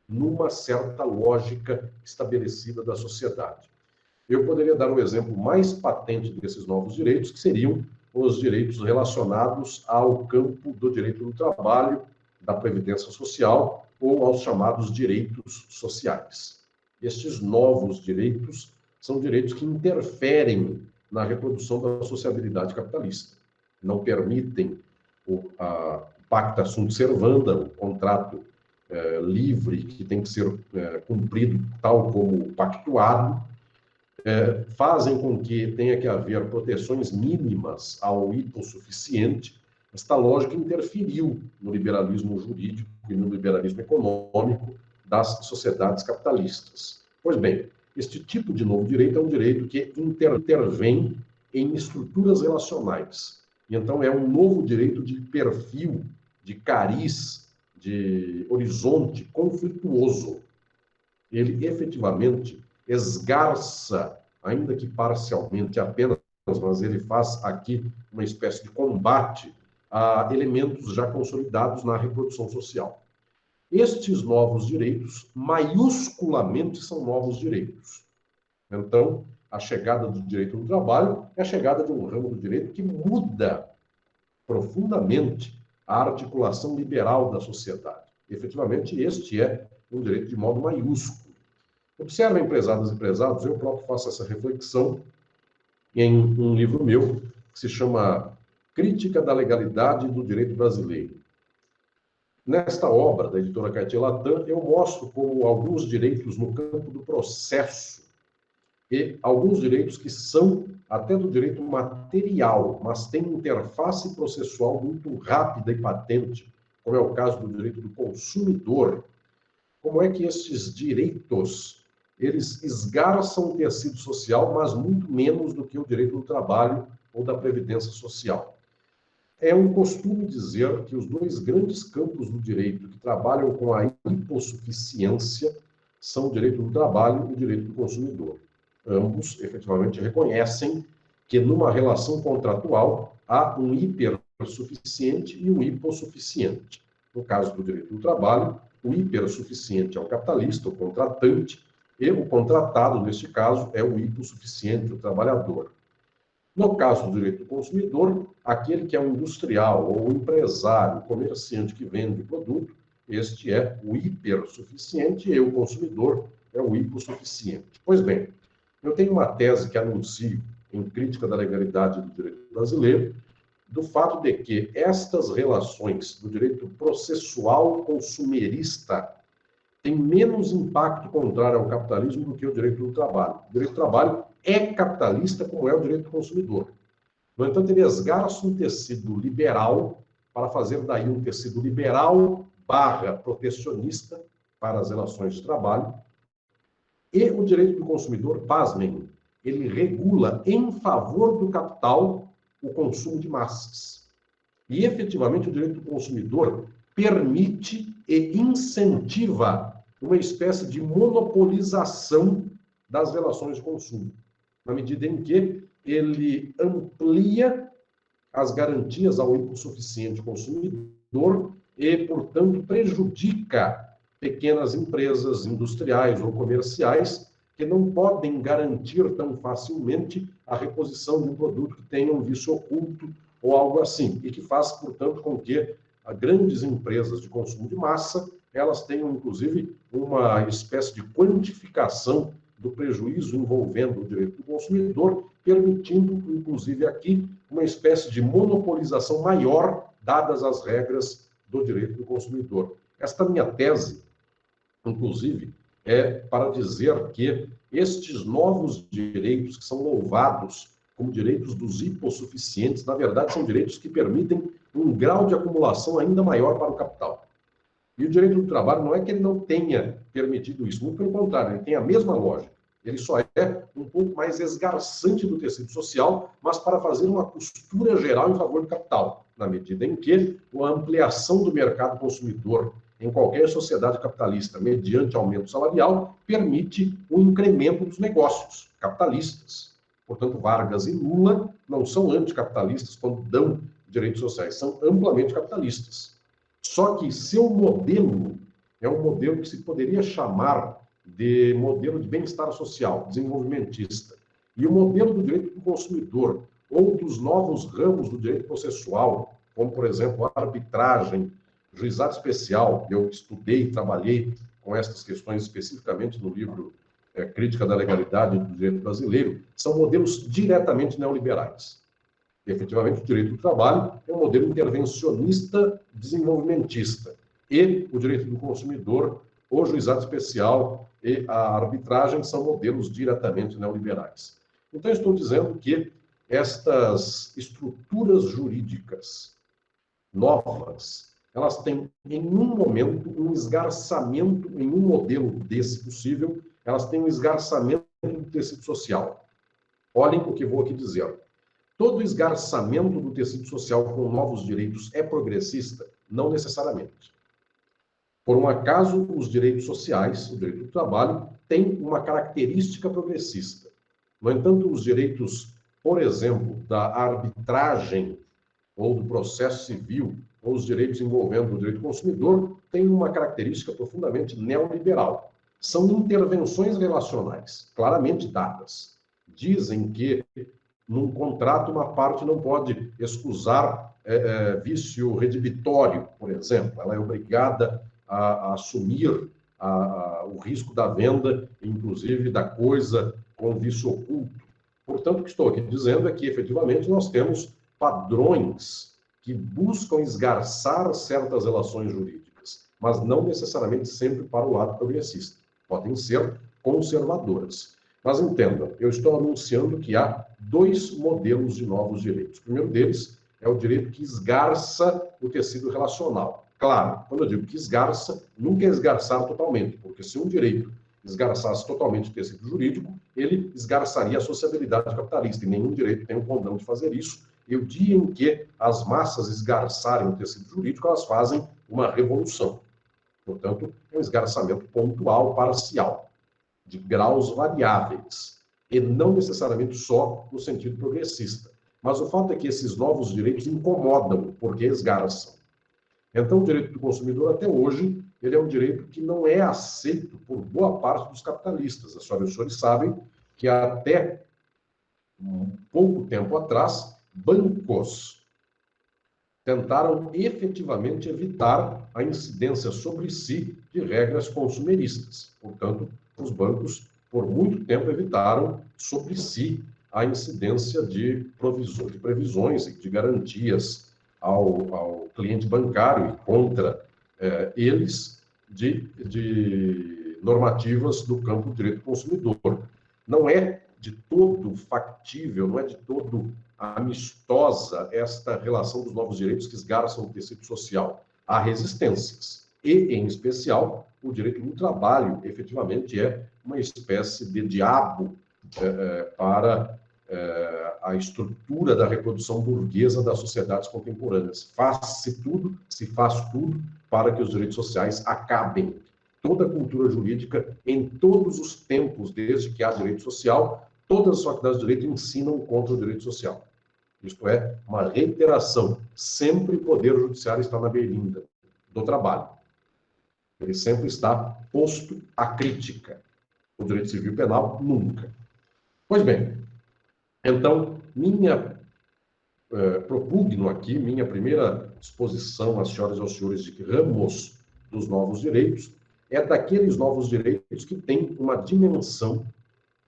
numa certa lógica estabelecida da sociedade. Eu poderia dar um exemplo mais patente desses novos direitos, que seriam os direitos relacionados ao campo do direito do trabalho, da previdência social ou aos chamados direitos sociais. Estes novos direitos são direitos que interferem na reprodução da sociabilidade capitalista. Não permitem o pacta sunt servanda, o contrato livre que tem que ser cumprido tal como pactuado, fazem com que tenha que haver proteções mínimas ao hipossuficiente. Esta lógica interferiu no liberalismo jurídico e no liberalismo econômico das sociedades capitalistas. Pois bem, este tipo de novo direito é um direito que intervém em estruturas relacionais. E então é um novo direito de perfil, de cariz, de horizonte conflituoso. Ele efetivamente esgarça, ainda que parcialmente apenas, mas ele faz aqui uma espécie de combate a elementos já consolidados na reprodução social. Estes novos direitos, maiusculamente, são novos direitos. Então, a chegada do direito do trabalho é a chegada de um ramo do direito que muda profundamente a articulação liberal da sociedade. Efetivamente, este é um direito de modo maiúsculo. Observem, prezadas e prezados, eu próprio faço essa reflexão em um livro meu que se chama Crítica da Legalidade do Direito Brasileiro. Nesta obra da editora Cartier-Latam, eu mostro como alguns direitos no campo do processo e alguns direitos que são até do direito material, mas têm interface processual muito rápida e patente, como é o caso do direito do consumidor. Como é que estes direitos, eles esgarçam o tecido social, mas muito menos do que o direito do trabalho ou da previdência social. É um costume dizer que os dois grandes campos do direito que trabalham com a hipossuficiência são o direito do trabalho e o direito do consumidor. Ambos, efetivamente, reconhecem que numa relação contratual há um hipersuficiente e um hipossuficiente. No caso do direito do trabalho, o hipersuficiente é o capitalista, o contratante, e o contratado, neste caso, é o hipossuficiente, o trabalhador. No caso do direito do consumidor, aquele que é um industrial ou um empresário, o comerciante que vende o produto, este é o hipersuficiente e o consumidor é o hipossuficiente. Pois bem, eu tenho uma tese que anuncio em Crítica da Legalidade do Direito Brasileiro, do fato de que estas relações do direito processual consumerista têm menos impacto contrário ao capitalismo do que o direito do trabalho. O direito do trabalho é capitalista, como é o direito do consumidor. No entanto, ele esgarça um tecido liberal para fazer daí um tecido liberal barra protecionista para as relações de trabalho. E o direito do consumidor, pasmem, ele regula em favor do capital o consumo de massas. E, efetivamente, o direito do consumidor permite e incentiva uma espécie de monopolização das relações de consumo, na medida em que ele amplia as garantias ao hipossuficiente consumidor e, portanto, prejudica pequenas empresas industriais ou comerciais que não podem garantir tão facilmente a reposição de um produto que tenha um vício oculto ou algo assim, e que faz, portanto, com que grandes empresas de consumo de massa, elas tenham, inclusive, uma espécie de quantificação do prejuízo envolvendo o direito do consumidor, permitindo, inclusive aqui, uma espécie de monopolização maior, dadas as regras do direito do consumidor. Esta minha tese, inclusive, é para dizer que estes novos direitos que são louvados como direitos dos hipossuficientes, na verdade, são direitos que permitem um grau de acumulação ainda maior para o capital. E o direito do trabalho não é que ele não tenha permitido isso, muito pelo contrário, ele tem a mesma lógica. Ele só é um pouco mais esgarçante do tecido social, mas para fazer uma costura geral em favor do capital, na medida em que a ampliação do mercado consumidor em qualquer sociedade capitalista, mediante aumento salarial, permite o incremento dos negócios capitalistas. Portanto, Vargas e Lula não são anticapitalistas quando dão direitos sociais, são amplamente capitalistas. Só que seu modelo é um modelo que se poderia chamar de modelo de bem-estar social, desenvolvimentista. E o modelo do direito do consumidor, ou dos novos ramos do direito processual, como, por exemplo, a arbitragem, juizado especial, eu estudei e trabalhei com essas questões especificamente no livro Crítica da Legalidade do Direito Brasileiro, são modelos diretamente neoliberais. E, efetivamente, o direito do trabalho é um modelo intervencionista desenvolvimentista. E o direito do consumidor, o juizado especial e a arbitragem são modelos diretamente neoliberais. Então, estou dizendo que estas estruturas jurídicas novas, elas têm, em um momento, um esgarçamento, em um modelo desse possível, elas têm um esgarçamento do tecido social. Olhem o que vou aqui dizer. Todo esgarçamento do tecido social com novos direitos é progressista? Não necessariamente. Por um acaso, os direitos sociais, o direito do trabalho, têm uma característica progressista. No entanto, os direitos, por exemplo, da arbitragem ou do processo civil, ou os direitos envolvendo o direito do consumidor, têm uma característica profundamente neoliberal. São intervenções relacionais, claramente dadas. Dizem que, num contrato, uma parte não pode escusar vício redibitório, por exemplo. Ela é obrigada a assumir o risco da venda, inclusive da coisa com vício oculto. Portanto, o que estou aqui dizendo é que, efetivamente, nós temos padrões que buscam esgarçar certas relações jurídicas, mas não necessariamente sempre para o lado progressista. Podem ser conservadoras. Mas entenda, eu estou anunciando que há dois modelos de novos direitos. O primeiro deles é o direito que esgarça o tecido relacional. Claro, quando eu digo que esgarça, nunca é esgarçar totalmente, porque se um direito esgarçasse totalmente o tecido jurídico, ele esgarçaria a sociabilidade capitalista, e nenhum direito tem o condão de fazer isso. E o dia em que as massas esgarçarem o tecido jurídico, elas fazem uma revolução. Portanto, é um esgarçamento pontual, parcial, de graus variáveis, e não necessariamente só no sentido progressista. Mas o fato é que esses novos direitos incomodam, porque esgarçam. Então, o direito do consumidor, até hoje, ele é um direito que não é aceito por boa parte dos capitalistas. As senhoras e os senhores sabem que até pouco tempo atrás, bancos tentaram efetivamente evitar a incidência sobre si de regras consumeristas. Portanto, os bancos, por muito tempo, evitaram sobre si a incidência de previsões e de garantias ao cliente bancário e contra eles de normativas do campo do direito do consumidor. Não é de todo factível, não é de todo amistosa esta relação dos novos direitos que esgarçam o tecido social. Há resistências. E, em especial, o direito do trabalho, efetivamente, é uma espécie de diabo para a estrutura da reprodução burguesa das sociedades contemporâneas. Faz-se tudo, se faz tudo para que os direitos sociais acabem. Toda a cultura jurídica, em todos os tempos, desde que há direito social, todas as faculdades de direito ensinam contra o direito social. Isto é, uma reiteração. Sempre o poder judiciário está na berlinda do trabalho. Ele sempre está posto à crítica. O direito civil e penal, nunca. Pois bem, então, propugno aqui, minha primeira exposição às senhoras e aos senhores de ramos dos novos direitos, é daqueles novos direitos que têm uma dimensão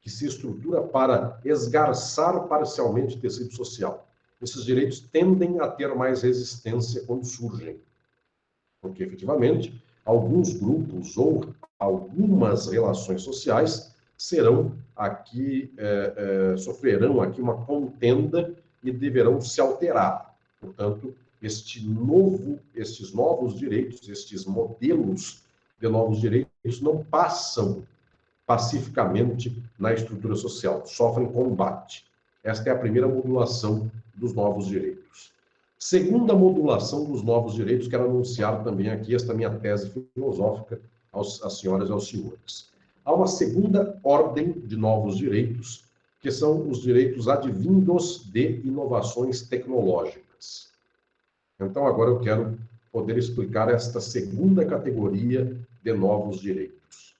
que se estrutura para esgarçar parcialmente o tecido social. Esses direitos tendem a ter mais resistência quando surgem, porque, efetivamente, alguns grupos ou algumas relações sociais serão aqui, sofrerão aqui uma contenda e deverão se alterar. Portanto, estes novos direitos, estes modelos de novos direitos não passam pacificamente na estrutura social, sofrem combate. Esta é a primeira modulação dos novos direitos. Segunda modulação dos novos direitos, quero anunciar também aqui esta minha tese filosófica às senhoras e aos senhores. Há uma segunda ordem de novos direitos, que são os direitos advindos de inovações tecnológicas. Então, agora eu quero poder explicar esta segunda categoria de novos direitos.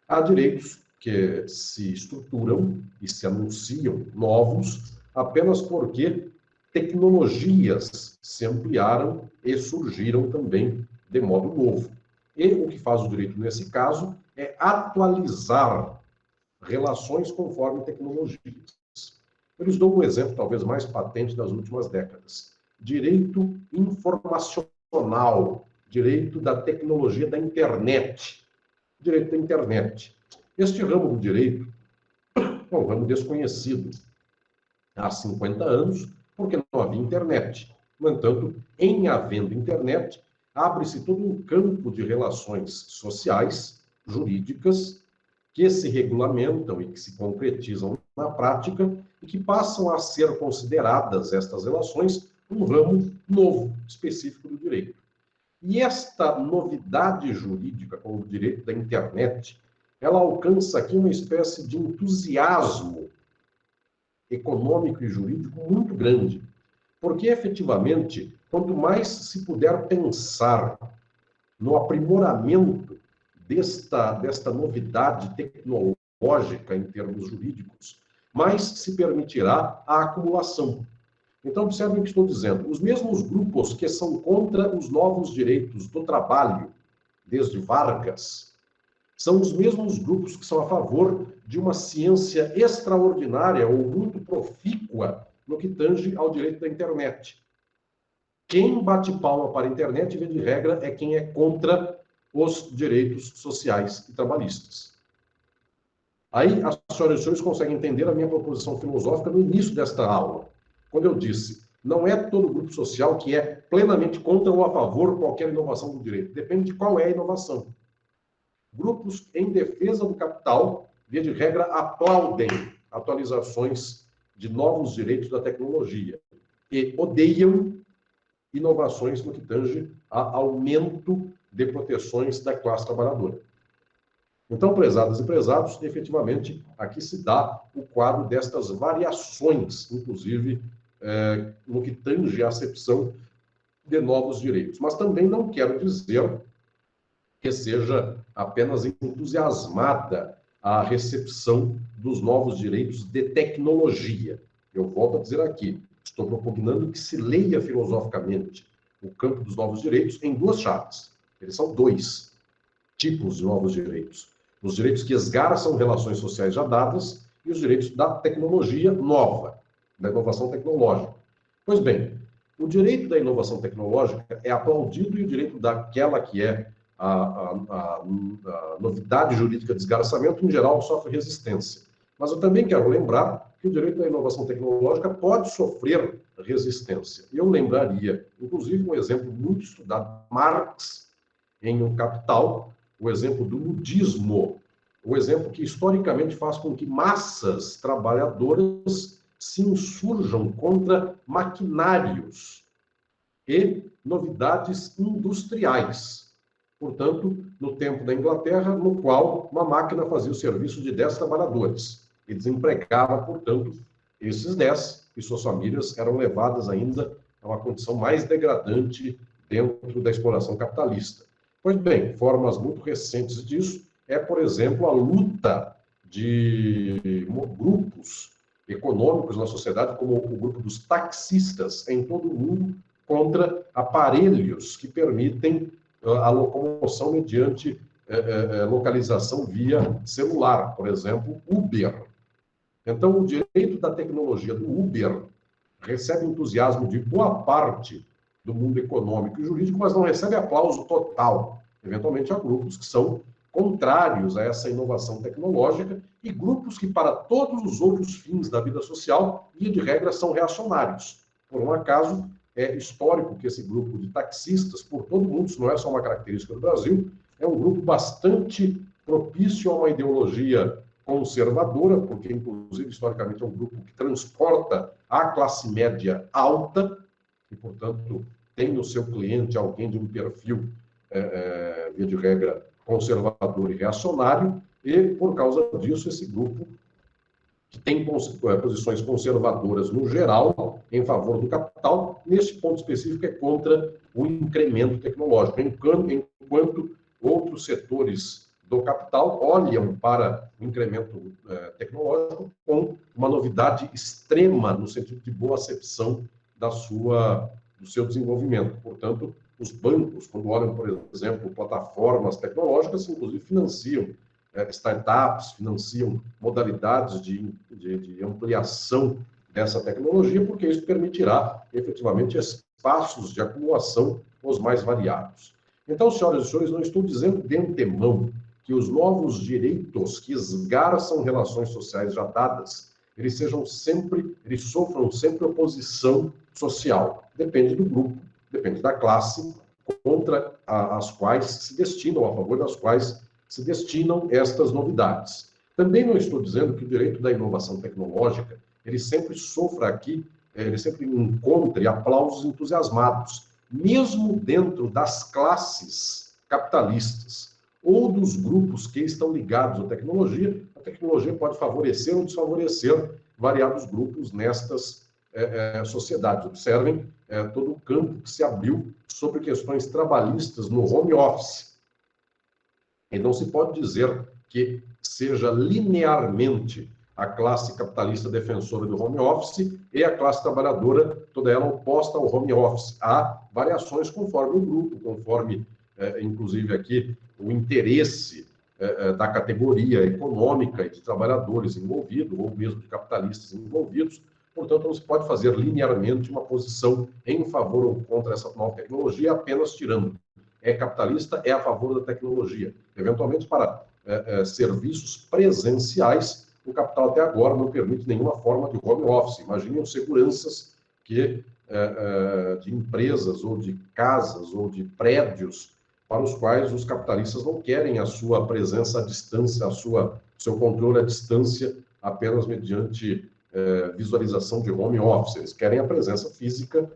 Há direitos que se estruturam e se anunciam novos apenas porque tecnologias se ampliaram e surgiram também de modo novo. E o que faz o direito nesse caso é atualizar relações conforme tecnologias. Eu lhes dou um exemplo talvez mais patente das últimas décadas. Direito informacional, direito da tecnologia da internet. Direito da internet. Este ramo do direito é um ramo desconhecido há 50 anos, porque não havia internet. No entanto, em havendo internet, abre-se todo um campo de relações sociais, jurídicas, que se regulamentam e que se concretizam na prática e que passam a ser consideradas estas relações um ramo novo, específico do direito. E esta novidade jurídica, como o direito da internet, ela alcança aqui uma espécie de entusiasmo econômico e jurídico muito grande. Porque, efetivamente, quanto mais se puder pensar no aprimoramento desta novidade tecnológica em termos jurídicos, mais se permitirá a acumulação. Então, observem o que estou dizendo. Os mesmos grupos que são contra os novos direitos do trabalho, desde Vargas, são os mesmos grupos que são a favor de uma ciência extraordinária ou muito profícua no que tange ao direito da internet. Quem bate palma para a internet, via de regra, é quem é contra os direitos sociais e trabalhistas. Aí, as senhoras e senhores conseguem entender a minha proposição filosófica no início desta aula, quando eu disse, não é todo grupo social que é plenamente contra ou a favor de qualquer inovação do direito. Depende de qual é a inovação. Grupos em defesa do capital, via de regra, aplaudem atualizações de novos direitos da tecnologia e odeiam inovações no que tange a aumento de proteções da classe trabalhadora. Então, prezadas e prezados, efetivamente, aqui se dá o quadro destas variações, inclusive, no que tange a acepção de novos direitos. Mas também não quero dizer que seja apenas entusiasmada a recepção dos novos direitos de tecnologia. Eu volto a dizer aqui, estou propugnando que se leia filosoficamente o campo dos novos direitos em duas chaves. Eles são dois tipos de novos direitos. Os direitos que esgarçam relações sociais já dadas e os direitos da tecnologia nova, da inovação tecnológica. Pois bem, o direito da inovação tecnológica é aplaudido e o direito daquela que é a novidade jurídica de esgarçamento, em geral, sofre resistência. Mas eu também quero lembrar que o direito da inovação tecnológica pode sofrer resistência. Eu lembraria, inclusive, um exemplo muito estudado, Marx, em O Capital, o exemplo do ludismo, o exemplo que historicamente faz com que massas trabalhadoras se insurjam contra maquinários e novidades industriais. Portanto, no tempo da Inglaterra, no qual uma máquina fazia o serviço de 10 trabalhadores e desempregava, portanto, esses 10 e suas famílias eram levadas ainda a uma condição mais degradante dentro da exploração capitalista. Pois bem, formas muito recentes disso é, por exemplo, a luta de grupos econômicos na sociedade, como o grupo dos taxistas em todo o mundo, contra aparelhos que permitem a locomoção mediante localização via celular, por exemplo, Uber. Então, o direito da tecnologia do Uber recebe entusiasmo de boa parte do mundo econômico e jurídico, mas não recebe aplauso total. Eventualmente, há grupos que são contrários a essa inovação tecnológica e grupos que, para todos os outros fins da vida social, via de regra, são reacionários. Por um acaso, é histórico que esse grupo de taxistas, por todo mundo, isso não é só uma característica do Brasil, é um grupo bastante propício a uma ideologia conservadora, porque, inclusive, historicamente, é um grupo que transporta a classe média alta, e, portanto, tem no seu cliente alguém de um perfil, via de regra, conservador e reacionário, e, por causa disso, esse grupo, que tem posições conservadoras no geral, em favor do capital, nesse ponto específico é contra o incremento tecnológico, enquanto outros setores do capital olham para o incremento tecnológico com uma novidade extrema, no sentido de boa acepção do seu desenvolvimento. Portanto, os bancos, quando olham, por exemplo, plataformas tecnológicas, inclusive financiam startups, financiam modalidades de ampliação dessa tecnologia, porque isso permitirá, efetivamente, espaços de acumulação os mais variados. Então, senhoras e senhores, não estou dizendo de antemão que os novos direitos que esgarçam relações sociais já dadas, eles sofram sempre oposição social. Depende do grupo, depende da classe, contra as quais se destinam, a favor das quais se destinam estas novidades. Também não estou dizendo que o direito da inovação tecnológica, ele sempre sofra aqui, ele sempre encontre aplausos entusiasmados, mesmo dentro das classes capitalistas ou dos grupos que estão ligados à tecnologia, a tecnologia pode favorecer ou desfavorecer variados grupos nestas sociedades. Observem todo o campo que se abriu sobre questões trabalhistas no home office. E não se pode dizer que seja linearmente a classe capitalista defensora do home office e a classe trabalhadora, toda ela oposta ao home office. Há variações conforme o grupo, conforme, inclusive aqui, o interesse da categoria econômica e de trabalhadores envolvidos, ou mesmo de capitalistas envolvidos. Portanto, não se pode fazer linearmente uma posição em favor ou contra essa nova tecnologia, apenas tirando é capitalista, é a favor da tecnologia. Eventualmente, para serviços presenciais, o capital até agora não permite nenhuma forma de home office. Imaginem os seguranças de empresas, ou de casas, ou de prédios, para os quais os capitalistas não querem a sua presença à distância, seu controle à distância, apenas mediante visualização de home office. Eles querem a presença física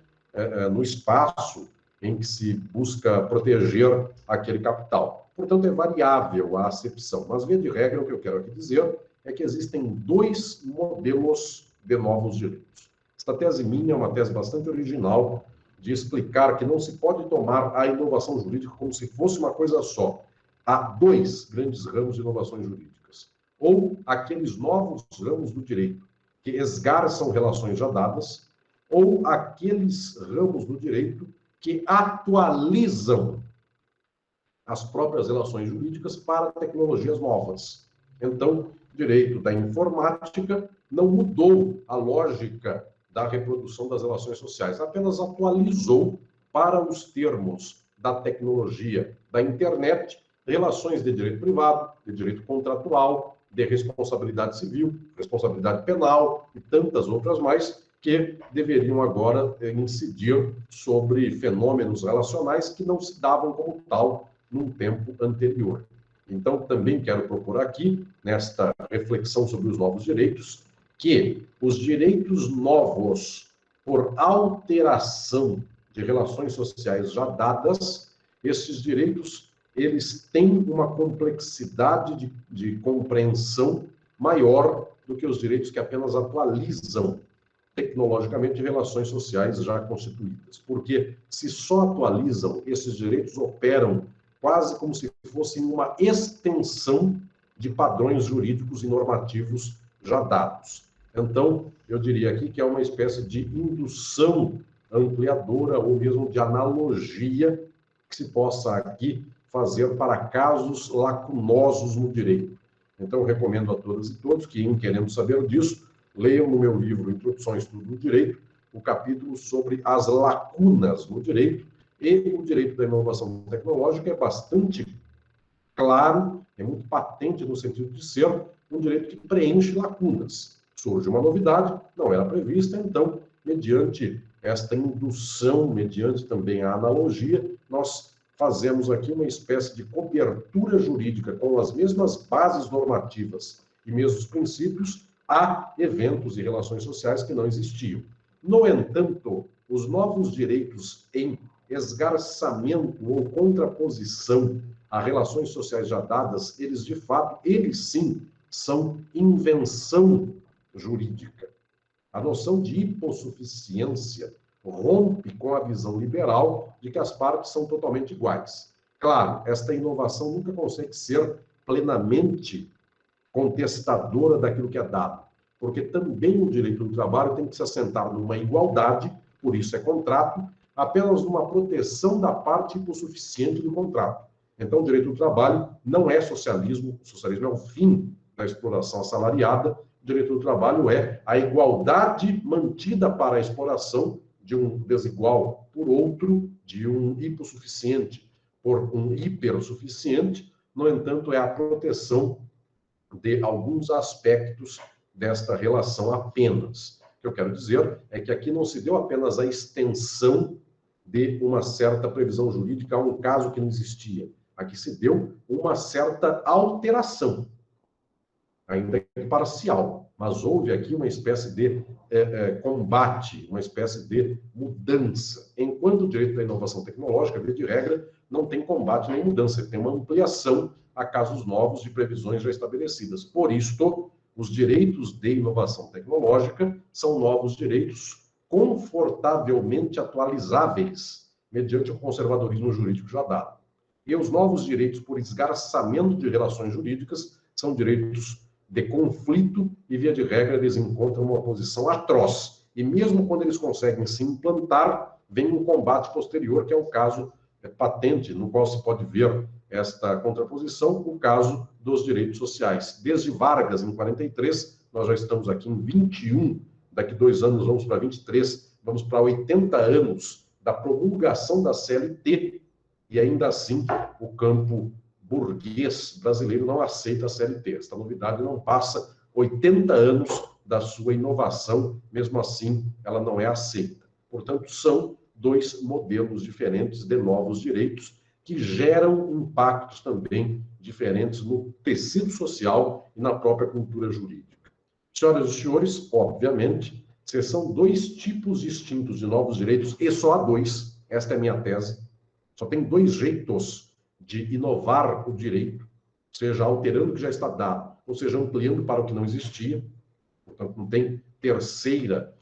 no espaço em que se busca proteger aquele capital. Portanto, é variável a acepção. Mas, via de regra, o que eu quero aqui dizer é que existem dois modelos de novos direitos. Esta tese minha é uma tese bastante original de explicar que não se pode tomar a inovação jurídica como se fosse uma coisa só. Há dois grandes ramos de inovações jurídicas. Ou aqueles novos ramos do direito que esgarçam relações já dadas, ou aqueles ramos do direito que atualizam as próprias relações jurídicas para tecnologias novas. Então, o direito da informática não mudou a lógica da reprodução das relações sociais, apenas atualizou para os termos da tecnologia da internet relações de direito privado, de direito contratual, de responsabilidade civil, responsabilidade penal e tantas outras mais, que deveriam agora incidir sobre fenômenos relacionais que não se davam como tal num tempo anterior. Então, também quero propor aqui, nesta reflexão sobre os novos direitos, que os direitos novos, por alteração de relações sociais já dadas, esses direitos, eles têm uma complexidade de compreensão maior do que os direitos que apenas atualizam tecnologicamente relações sociais já constituídas. Porque se só atualizam, esses direitos operam quase como se fossem uma extensão de padrões jurídicos e normativos já dados. Então, eu diria aqui que é uma espécie de indução ampliadora ou mesmo de analogia que se possa aqui fazer para casos lacunosos no direito. Então, eu recomendo a todas e todos que, querendo saber disso, leiam no meu livro Introdução ao Estudo do Direito, o capítulo sobre as lacunas no direito, e o direito da inovação tecnológica é bastante claro, é muito patente no sentido de ser um direito que preenche lacunas. Surge uma novidade, não era prevista, então, mediante esta indução, mediante também a analogia, nós fazemos aqui uma espécie de cobertura jurídica com as mesmas bases normativas e mesmos princípios a eventos e relações sociais que não existiam. No entanto, os novos direitos em esgarçamento ou contraposição a relações sociais já dadas, eles de fato, eles sim, são invenção jurídica. A noção de hipossuficiência rompe com a visão liberal de que as partes são totalmente iguais. Claro, esta inovação nunca consegue ser plenamente contestadora daquilo que é dado, porque também o direito do trabalho tem que se assentar numa igualdade, por isso é contrato, apenas numa proteção da parte hipossuficiente do contrato. Então, o direito do trabalho não é socialismo, o socialismo é o fim da exploração assalariada, o direito do trabalho é a igualdade mantida para a exploração de um desigual por outro, de um hipossuficiente por um hipersuficiente, no entanto, é a proteção de alguns aspectos desta relação apenas. O que eu quero dizer é que aqui não se deu apenas a extensão de uma certa previsão jurídica a um caso que não existia. Aqui se deu uma certa alteração, ainda que parcial, mas houve aqui uma espécie de combate, uma espécie de mudança. Enquanto o direito da inovação tecnológica, via de regra, não tem combate nem mudança, tem uma ampliação a casos novos de previsões já estabelecidas. Por isto, os direitos de inovação tecnológica são novos direitos confortavelmente atualizáveis mediante o conservadorismo jurídico já dado. E os novos direitos por esgarçamento de relações jurídicas são direitos de conflito e, via de regra, eles encontram uma posição atroz. E mesmo quando eles conseguem se implantar, vem um combate posterior, que é o caso patente, no qual se pode ver esta contraposição, o caso dos direitos sociais. Desde Vargas, em 43, nós já estamos aqui em 21, daqui 2 anos vamos para 23, vamos para 80 anos da promulgação da CLT, e ainda assim o campo burguês brasileiro não aceita a CLT. Esta novidade não passa 80 anos da sua inovação, mesmo assim ela não é aceita. Portanto, são 2 modelos diferentes de novos direitos que geram impactos também diferentes no tecido social e na própria cultura jurídica. Senhoras e senhores, obviamente, se são 2 tipos distintos de novos direitos, e só há 2, esta é a minha tese, só tem 2 jeitos de inovar o direito, seja alterando o que já está dado, ou seja, ampliando para o que não existia. Portanto, não tem terceira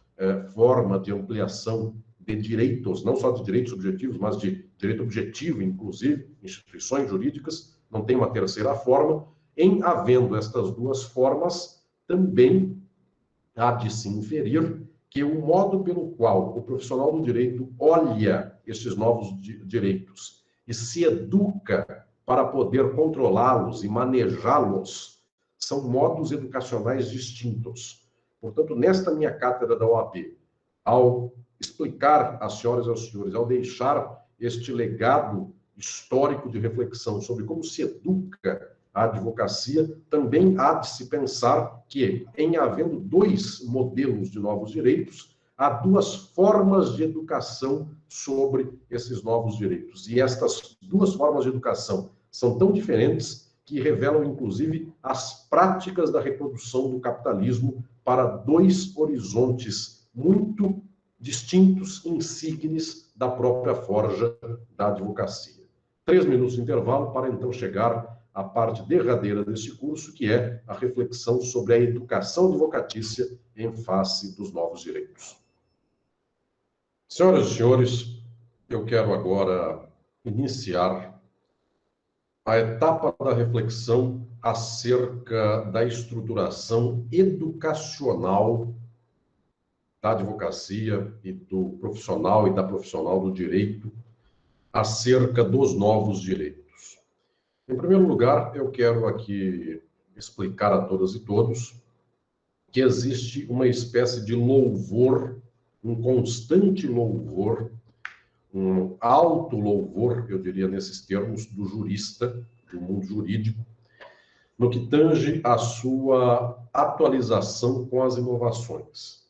forma de ampliação de direitos, não só de direitos objetivos, mas de direito objetivo, inclusive, instituições jurídicas, não tem uma terceira forma. Em havendo estas 2 formas, também há de se inferir que o modo pelo qual o profissional do direito olha estes novos direitos e se educa para poder controlá-los e manejá-los são modos educacionais distintos. Portanto, nesta minha cátedra da OAB, ao explicar às senhoras e aos senhores, ao deixar este legado histórico de reflexão sobre como se educa a advocacia, também há de se pensar que, em havendo 2 modelos de novos direitos, há 2 formas de educação sobre esses novos direitos. E estas 2 formas de educação são tão diferentes que revelam, inclusive, as práticas da reprodução do capitalismo para 2 horizontes muito distintos, insígnes da própria forja da advocacia. 3 minutos de intervalo para, então, chegar à parte derradeira deste curso, que é a reflexão sobre a educação advocatícia em face dos novos direitos. Senhoras e senhores, eu quero agora iniciar a etapa da reflexão acerca da estruturação educacional da advocacia e do profissional e da profissional do direito acerca dos novos direitos. Em primeiro lugar, eu quero aqui explicar a todas e todos que existe uma espécie de louvor, um constante louvor, um alto louvor, eu diria nesses termos, do jurista, do mundo jurídico, no que tange a sua atualização com as inovações.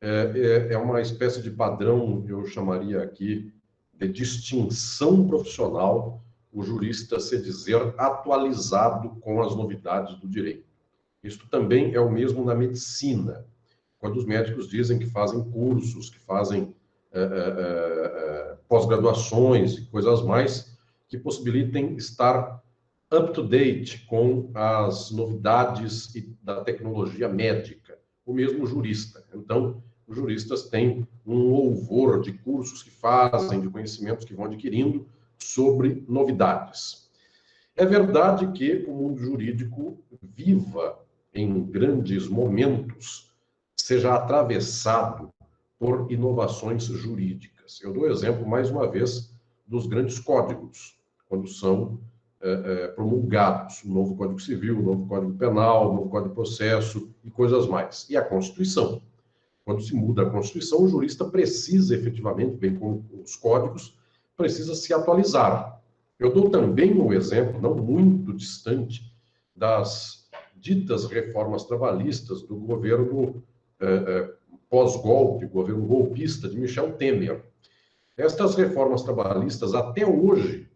É uma espécie de padrão, eu chamaria aqui, de distinção profissional, o jurista se dizer atualizado com as novidades do direito. Isto também é o mesmo na medicina, quando os médicos dizem que fazem cursos, que fazem pós-graduações e coisas mais que possibilitem estar up-to-date com as novidades da tecnologia médica, o mesmo jurista. Então, os juristas têm um louvor de cursos que fazem, de conhecimentos que vão adquirindo sobre novidades. É verdade que o mundo jurídico viva em grandes momentos, seja atravessado por inovações jurídicas. Eu dou exemplo, mais uma vez, dos grandes códigos, quando são promulgados, o novo Código Civil, o novo Código Penal, o novo Código de Processo e coisas mais. E a Constituição. Quando se muda a Constituição, o jurista precisa efetivamente, bem como os códigos, precisa se atualizar. Eu dou também um exemplo, não muito distante, das ditas reformas trabalhistas do governo pós-golpe, governo golpista de Michel Temer. Estas reformas trabalhistas, até hoje,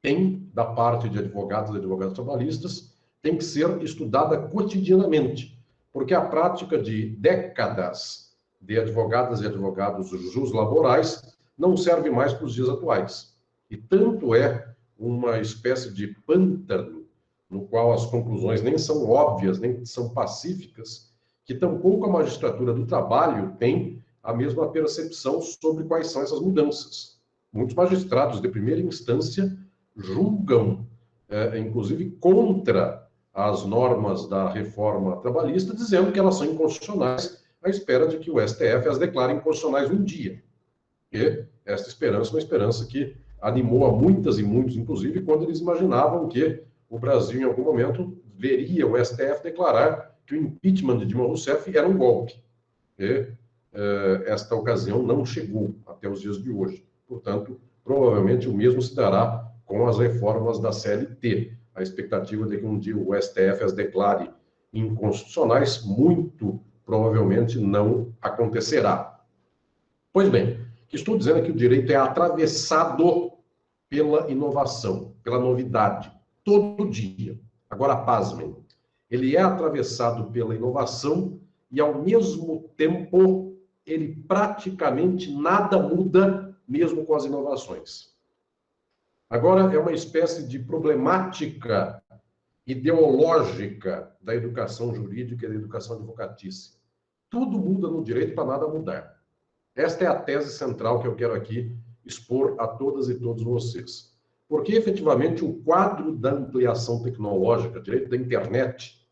têm, da parte de advogados e advogadas trabalhistas, tem que ser estudada cotidianamente, porque a prática de décadas de advogadas e advogados juslaborais não serve mais para os dias atuais. E tanto é uma espécie de pântano, no qual as conclusões nem são óbvias, nem são pacíficas, que tampouco a magistratura do trabalho tem a mesma percepção sobre quais são essas mudanças. Muitos magistrados de primeira instância julgam, inclusive, contra as normas da reforma trabalhista, dizendo que elas são inconstitucionais, à espera de que o STF as declare inconstitucionais um dia. E esta esperança é uma esperança que animou a muitas e muitos, inclusive, quando eles imaginavam que o Brasil, em algum momento, veria o STF declarar que o impeachment de Dilma Rousseff era um golpe. E esta ocasião não chegou até os dias de hoje. Portanto, provavelmente o mesmo se dará com as reformas da CLT. A expectativa de que um dia o STF as declare inconstitucionais, muito provavelmente não acontecerá. Pois bem, o que estou dizendo é que o direito é atravessado pela inovação, pela novidade, todo dia. Agora, pasmem, ele é atravessado pela inovação e, ao mesmo tempo, ele praticamente nada muda, mesmo com as inovações. Agora, é uma espécie de problemática ideológica da educação jurídica e da educação advocatícia. Tudo muda no direito para nada mudar. Esta é a tese central que eu quero aqui expor a todas e todos vocês. Porque, efetivamente, o quadro da ampliação tecnológica, direito da internet,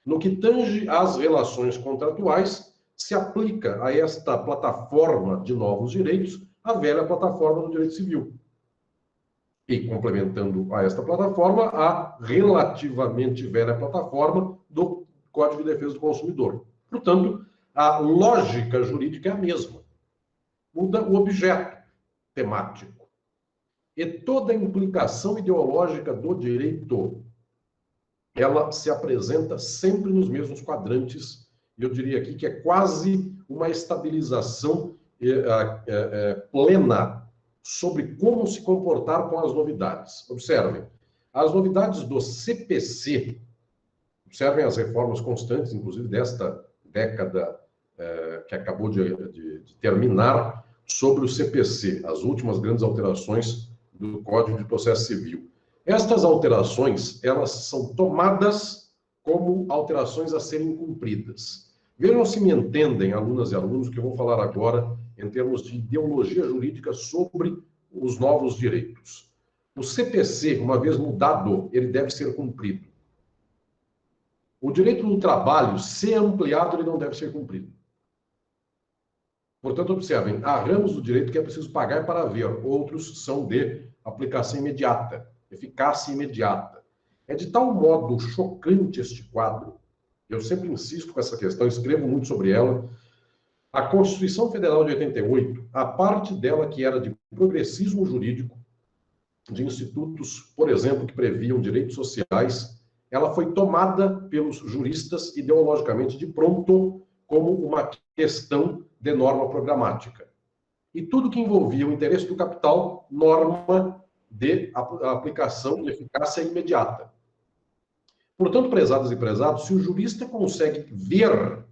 no que tange às relações contratuais, se aplica a esta plataforma de novos direitos, a velha plataforma do direito civil. E, complementando a esta plataforma, a relativamente velha plataforma do Código de Defesa do Consumidor. Portanto, a lógica jurídica é a mesma. Muda o objeto temático. E toda a implicação ideológica do direito, ela se apresenta sempre nos mesmos quadrantes. E eu diria aqui que é quase uma estabilização plena sobre como se comportar com as novidades. Observem, as novidades do CPC, observem as reformas constantes, inclusive desta década que acabou de terminar, sobre o CPC, as últimas grandes alterações do Código de Processo Civil. Estas alterações, elas são tomadas como alterações a serem cumpridas. Vejam se me entendem, alunas e alunos, que eu vou falar agora em termos de ideologia jurídica sobre os novos direitos. O CPC, uma vez mudado, ele deve ser cumprido. O direito do trabalho, se ampliado, ele não deve ser cumprido. Portanto, observem, há ramos do direito que é preciso pagar para ver, outros são de aplicação imediata, eficácia imediata. É de tal modo chocante este quadro, eu sempre insisto com essa questão, escrevo muito sobre ela. A Constituição Federal de 88, a parte dela que era de progressismo jurídico, de institutos, por exemplo, que previam direitos sociais, ela foi tomada pelos juristas ideologicamente de pronto como uma questão de norma programática. E tudo que envolvia o interesse do capital, norma de aplicação de eficácia imediata. Portanto, prezadas e prezados, se o jurista consegue ver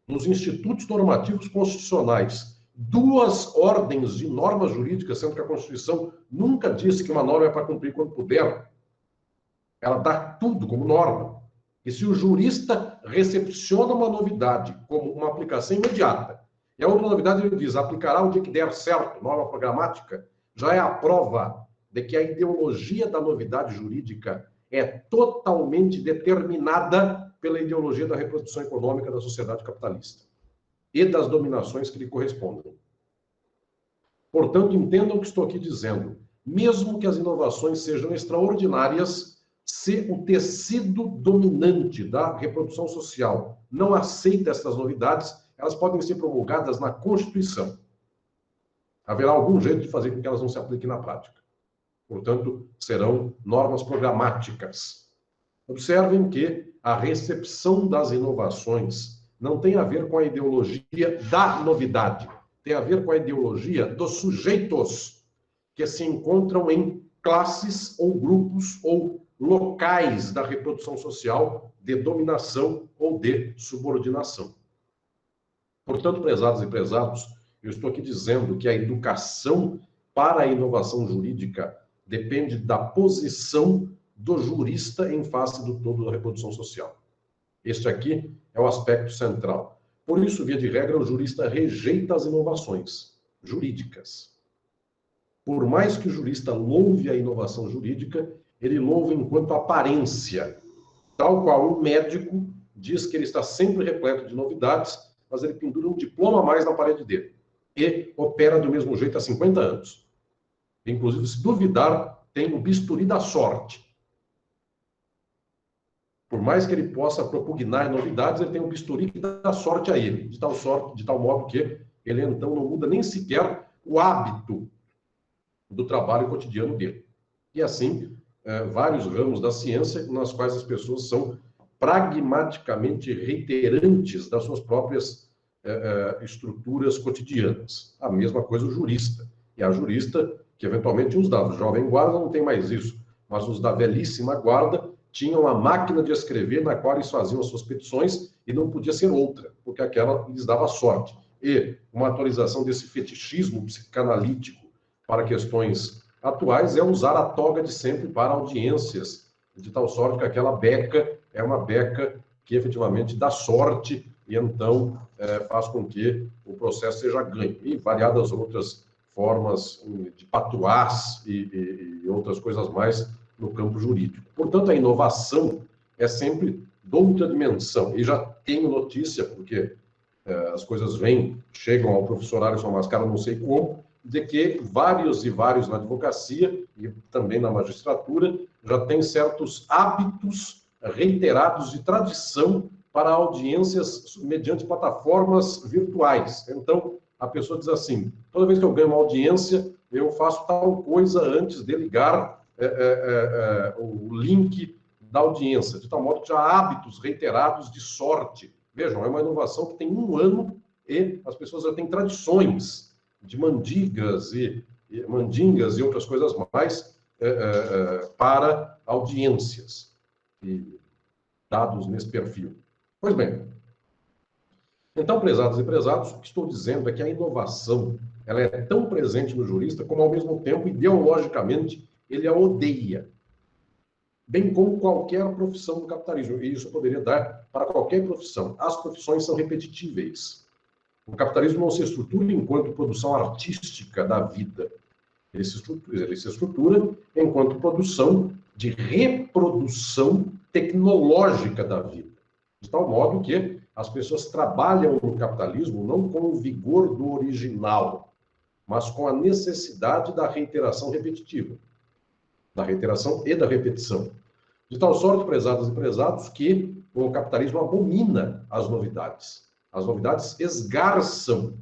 nos institutos normativos constitucionais duas ordens de normas jurídicas, sendo que a Constituição nunca disse que uma norma é para cumprir quando puder, ela dá tudo como norma. E se o jurista recepciona uma novidade como uma aplicação imediata, e a outra novidade ele diz, aplicará o dia que der certo, norma programática, já é a prova de que a ideologia da novidade jurídica é totalmente determinada pela ideologia da reprodução econômica da sociedade capitalista e das dominações que lhe correspondem. Portanto, entendam o que estou aqui dizendo. Mesmo que as inovações sejam extraordinárias, se o tecido dominante da reprodução social não aceita essas novidades, elas podem ser promulgadas na Constituição. Haverá algum jeito de fazer com que elas não se apliquem na prática. Portanto, serão normas programáticas. Observem que a recepção das inovações não tem a ver com a ideologia da novidade, tem a ver com a ideologia dos sujeitos que se encontram em classes ou grupos ou locais da reprodução social de dominação ou de subordinação. Portanto, prezados e prezados, eu estou aqui dizendo que a educação para a inovação jurídica depende da posição do jurista em face do todo da reprodução social. Este aqui é o aspecto central. Por isso, via de regra, o jurista rejeita as inovações jurídicas. Por mais que o jurista louve a inovação jurídica, ele louva enquanto aparência, tal qual o médico diz que ele está sempre repleto de novidades, mas ele pendura um diploma a mais na parede dele e opera do mesmo jeito há 50 anos. Inclusive, se duvidar, tem o bisturi da sorte. Por mais que ele possa propugnar novidades, ele tem um bisturi que dá sorte a ele, de tal modo que ele então não muda nem sequer o hábito do trabalho cotidiano dele. E assim, vários ramos da ciência nas quais as pessoas são pragmaticamente reiterantes das suas próprias estruturas cotidianas. A mesma coisa o jurista. E a jurista, que eventualmente os da jovem guarda não tem mais isso, mas os da velhíssima guarda tinham a máquina de escrever na qual eles faziam as suas petições e não podia ser outra, porque aquela lhes dava sorte. E uma atualização desse fetichismo psicanalítico para questões atuais é usar a toga de sempre para audiências, de tal sorte que aquela beca é uma beca que efetivamente dá sorte e então faz com que o processo seja ganho. E variadas outras formas de patuás e outras coisas mais no campo jurídico. Portanto, a inovação é sempre de outra dimensão. E já tenho notícia, porque as coisas chegam ao professor Alisson Mascara, não sei como, de que vários e vários na advocacia e também na magistratura já têm certos hábitos reiterados de tradição para audiências mediante plataformas virtuais. Então, a pessoa diz assim, toda vez que eu ganho uma audiência, eu faço tal coisa antes de ligar o link da audiência, de tal modo que já há hábitos reiterados de sorte. Vejam, é uma inovação que tem 1 ano e as pessoas já têm tradições de mandingas e outras coisas mais para audiências e dados nesse perfil. Pois bem, então, prezados e prezados, o que estou dizendo é que a inovação ela é tão presente no jurista como, ao mesmo tempo, ideologicamente, ele a odeia. Bem como qualquer profissão do capitalismo. E isso poderia dar para qualquer profissão. As profissões são repetitíveis. O capitalismo não se estrutura enquanto produção artística da vida. Ele se estrutura enquanto produção de reprodução tecnológica da vida. De tal modo que as pessoas trabalham no capitalismo não com o vigor do original, mas com a necessidade da reiteração repetitiva. Da reiteração e da repetição. De tal sorte, prezadas e prezados, que o capitalismo abomina as novidades. As novidades esgarçam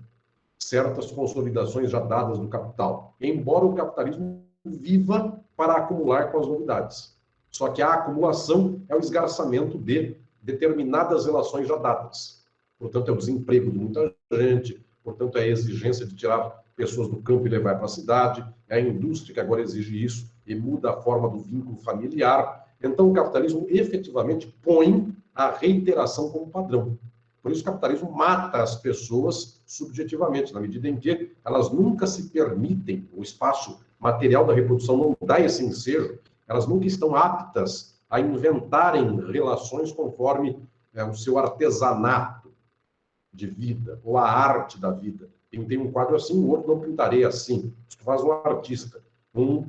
certas consolidações já dadas do capital, embora o capitalismo viva para acumular com as novidades. Só que a acumulação é o esgarçamento de determinadas relações já dadas. Portanto, é o desemprego de muita gente, portanto, é a exigência de tirar pessoas do campo e levar para a cidade, é a indústria que agora exige isso e muda a forma do vínculo familiar. Então, o capitalismo efetivamente põe a reiteração como padrão. Por isso, o capitalismo mata as pessoas subjetivamente, na medida em que elas nunca se permitem, o espaço material da reprodução não dá esse ensejo, elas nunca estão aptas a inventarem relações conforme o seu artesanato de vida, ou a arte da vida. Pintei um quadro assim, o outro não pintarei assim. Isso faz um artista. Um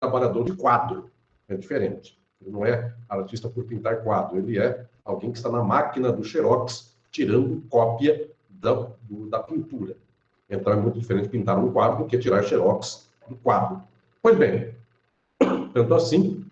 trabalhador de quadro é diferente. Ele não é artista por pintar quadro, ele é alguém que está na máquina do Xerox tirando cópia da pintura. Então é muito diferente pintar um quadro do que tirar Xerox do quadro. Pois bem, tanto assim,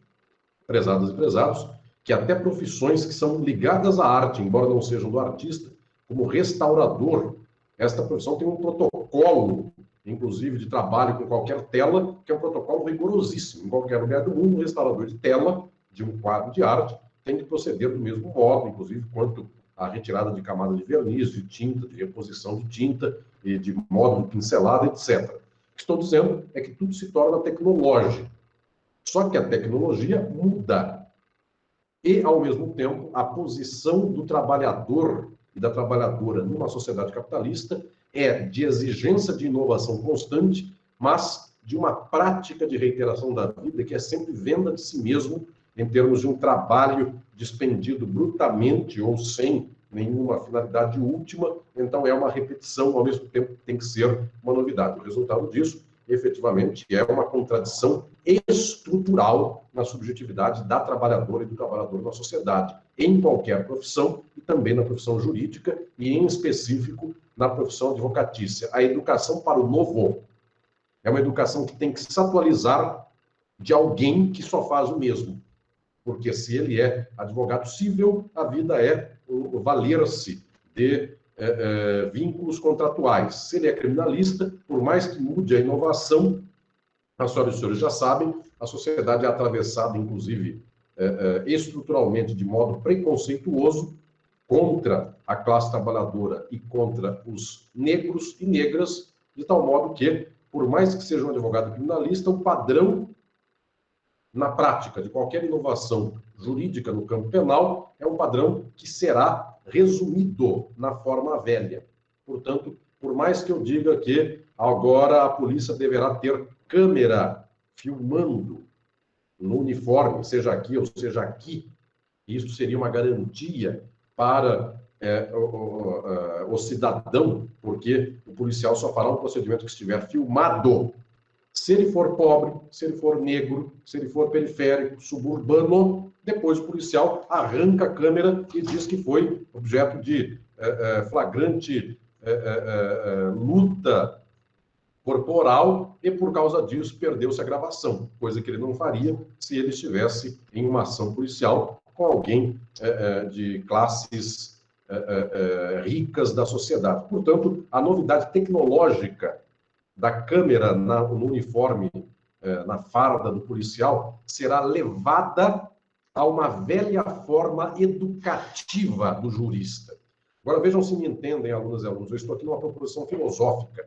prezadas e prezados, que até profissões que são ligadas à arte, embora não sejam do artista, como restaurador, esta profissão tem um protocolo, inclusive de trabalho com qualquer tela, que é um protocolo rigorosíssimo. Em qualquer lugar do mundo, um restaurador de tela, de um quadro de arte, tem que proceder do mesmo modo, inclusive quanto à retirada de camada de verniz, de tinta, de reposição de tinta, e de módulo pincelado, etc. O que estou dizendo é que tudo se torna tecnológico. Só que a tecnologia muda. E, ao mesmo tempo, a posição do trabalhador e da trabalhadora numa sociedade capitalista é de exigência de inovação constante, mas de uma prática de reiteração da vida que é sempre venda de si mesmo em termos de um trabalho dispendido brutamente ou sem nenhuma finalidade última, então é uma repetição, ao mesmo tempo tem que ser uma novidade. O resultado disso, efetivamente, é uma contradição estrutural na subjetividade da trabalhadora e do trabalhador na sociedade, em qualquer profissão, e também na profissão jurídica, e em específico na profissão advocatícia. A educação para o novo é uma educação que tem que se atualizar de alguém que só faz o mesmo. Porque se ele é advogado civil, a vida é o valer-se de vínculos contratuais. Se ele é criminalista, por mais que mude a inovação, as senhoras e os senhores já sabem, a sociedade é atravessada, inclusive, estruturalmente, de modo preconceituoso, contra a classe trabalhadora e contra os negros e negras, de tal modo que, por mais que seja um advogado criminalista, o padrão na prática de qualquer inovação jurídica no campo penal é um padrão que será resumido na forma velha. Portanto, por mais que eu diga que agora a polícia deverá ter câmera filmando no uniforme, seja aqui ou seja aqui, isso seria uma garantia para o cidadão, porque o policial só fará um procedimento que estiver filmado. Se ele for pobre, se ele for negro, se ele for periférico, suburbano, depois o policial arranca a câmera e diz que foi objeto de flagrante luta corporal e, por causa disso, perdeu-se a gravação, coisa que ele não faria se ele estivesse em uma ação policial com alguém de classes ricas da sociedade. Portanto, a novidade tecnológica da câmera no uniforme, na farda do policial, será levada a uma velha forma educativa do jurista. Agora, vejam se me entendem, alunas e alunos, eu estou aqui numa proposição filosófica.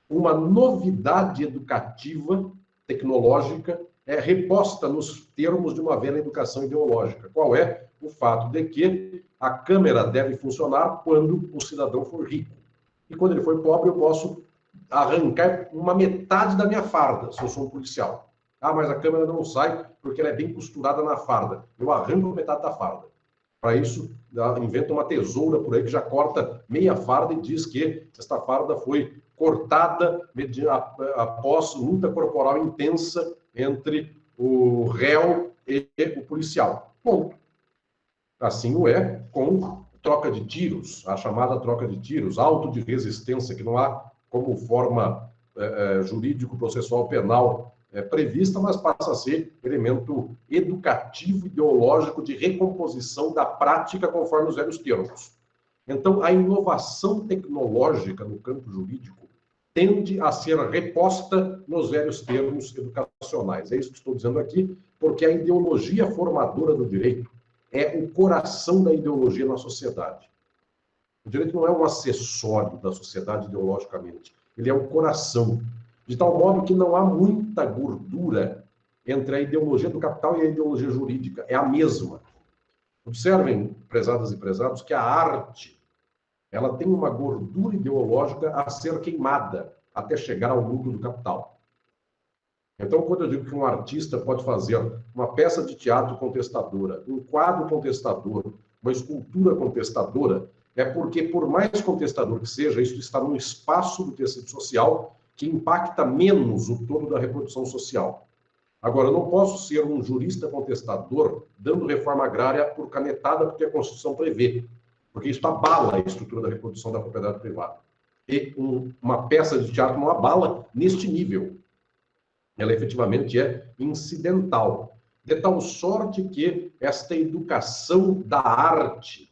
Uma novidade educativa, tecnológica, é reposta nos termos de uma velha educação ideológica. Qual é? O fato de que a câmera deve funcionar quando o cidadão for rico. E quando ele for pobre, eu posso arrancar uma metade da minha farda, se eu sou um policial. Ah, mas a câmera não sai porque ela é bem costurada na farda. Eu arranco metade da farda. Para isso, inventa uma tesoura por aí que já corta meia farda e diz que esta farda foi cortada após luta corporal intensa entre o réu e o policial. Ponto. Assim o é com troca de tiros, a chamada troca de tiros, auto de resistência, que não há como forma jurídico-processual penal prevista, mas passa a ser elemento educativo, ideológico, de recomposição da prática conforme os velhos termos. Então, a inovação tecnológica no campo jurídico tende a ser reposta nos velhos termos educacionais. É isso que estou dizendo aqui, porque a ideologia formadora do direito é o coração da ideologia na sociedade. O direito não é um acessório da sociedade ideologicamente, ele é o coração. De tal modo que não há muita gordura entre a ideologia do capital e a ideologia jurídica, é a mesma. Observem, prezadas e prezados, que a arte ela tem uma gordura ideológica a ser queimada até chegar ao núcleo do capital. Então, quando eu digo que um artista pode fazer uma peça de teatro contestadora, um quadro contestador, uma escultura contestadora, é porque, por mais contestador que seja, isso está num espaço do tecido social que impacta menos o todo da reprodução social. Agora, eu não posso ser um jurista contestador dando reforma agrária por canetada porque a Constituição prevê, porque isso abala a estrutura da reprodução da propriedade privada. E uma peça de teatro não abala neste nível. Ela efetivamente é incidental, de tal sorte que esta educação da arte,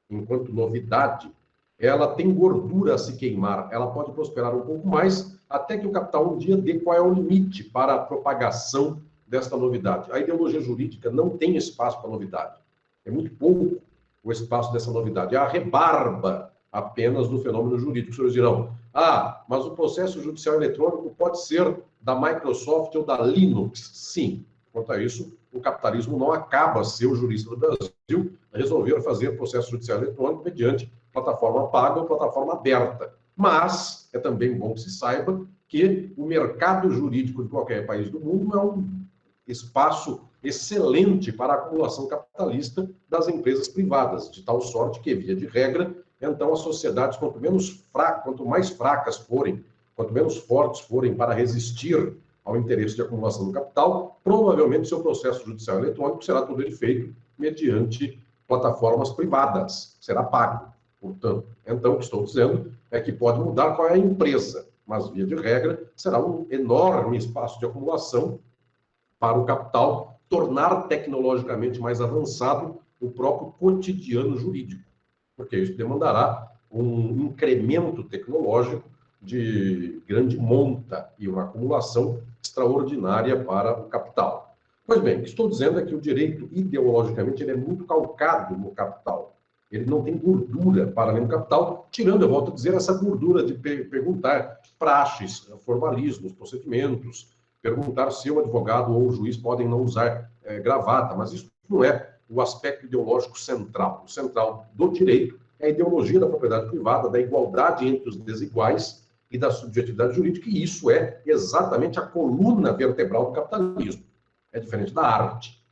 enquanto novidade, ela tem gordura a se queimar, ela pode prosperar um pouco mais, até que o capital um dia dê qual é o limite para a propagação desta novidade. A ideologia jurídica não tem espaço para novidade. É muito pouco o espaço dessa novidade. É a rebarba apenas do fenômeno jurídico. Os senhores dirão, mas o processo judicial eletrônico pode ser da Microsoft ou da Linux. Sim, quanto a isso, o capitalismo não acaba se o jurista do Brasil resolver fazer processo judicial eletrônico mediante plataforma paga ou plataforma aberta. Mas é também bom que se saiba que o mercado jurídico de qualquer país do mundo é um espaço excelente para a acumulação capitalista das empresas privadas, de tal sorte que, via de regra, então as sociedades, quanto mais fracas forem, quanto menos fortes forem para resistir ao interesse de acumulação do capital, provavelmente seu processo judicial eletrônico será todo ele feito mediante plataformas privadas, será pago, portanto. Então, o que estou dizendo é que pode mudar qual é a empresa, mas, via de regra, será um enorme espaço de acumulação para o capital tornar tecnologicamente mais avançado o próprio cotidiano jurídico, porque isso demandará um incremento tecnológico de grande monta e uma acumulação extraordinária para o capital. Pois bem, o que estou dizendo é que o direito, ideologicamente, ele é muito calcado no capital. Ele não tem gordura para além do capital, tirando, eu volto a dizer, essa gordura de perguntar praxes, formalismos, procedimentos, perguntar se o advogado ou o juiz podem não usar gravata, mas isso não é o aspecto ideológico central. O central do direito é a ideologia da propriedade privada, da igualdade entre os desiguais e da subjetividade jurídica, e isso é exatamente a coluna vertebral do capitalismo. É diferente da arte.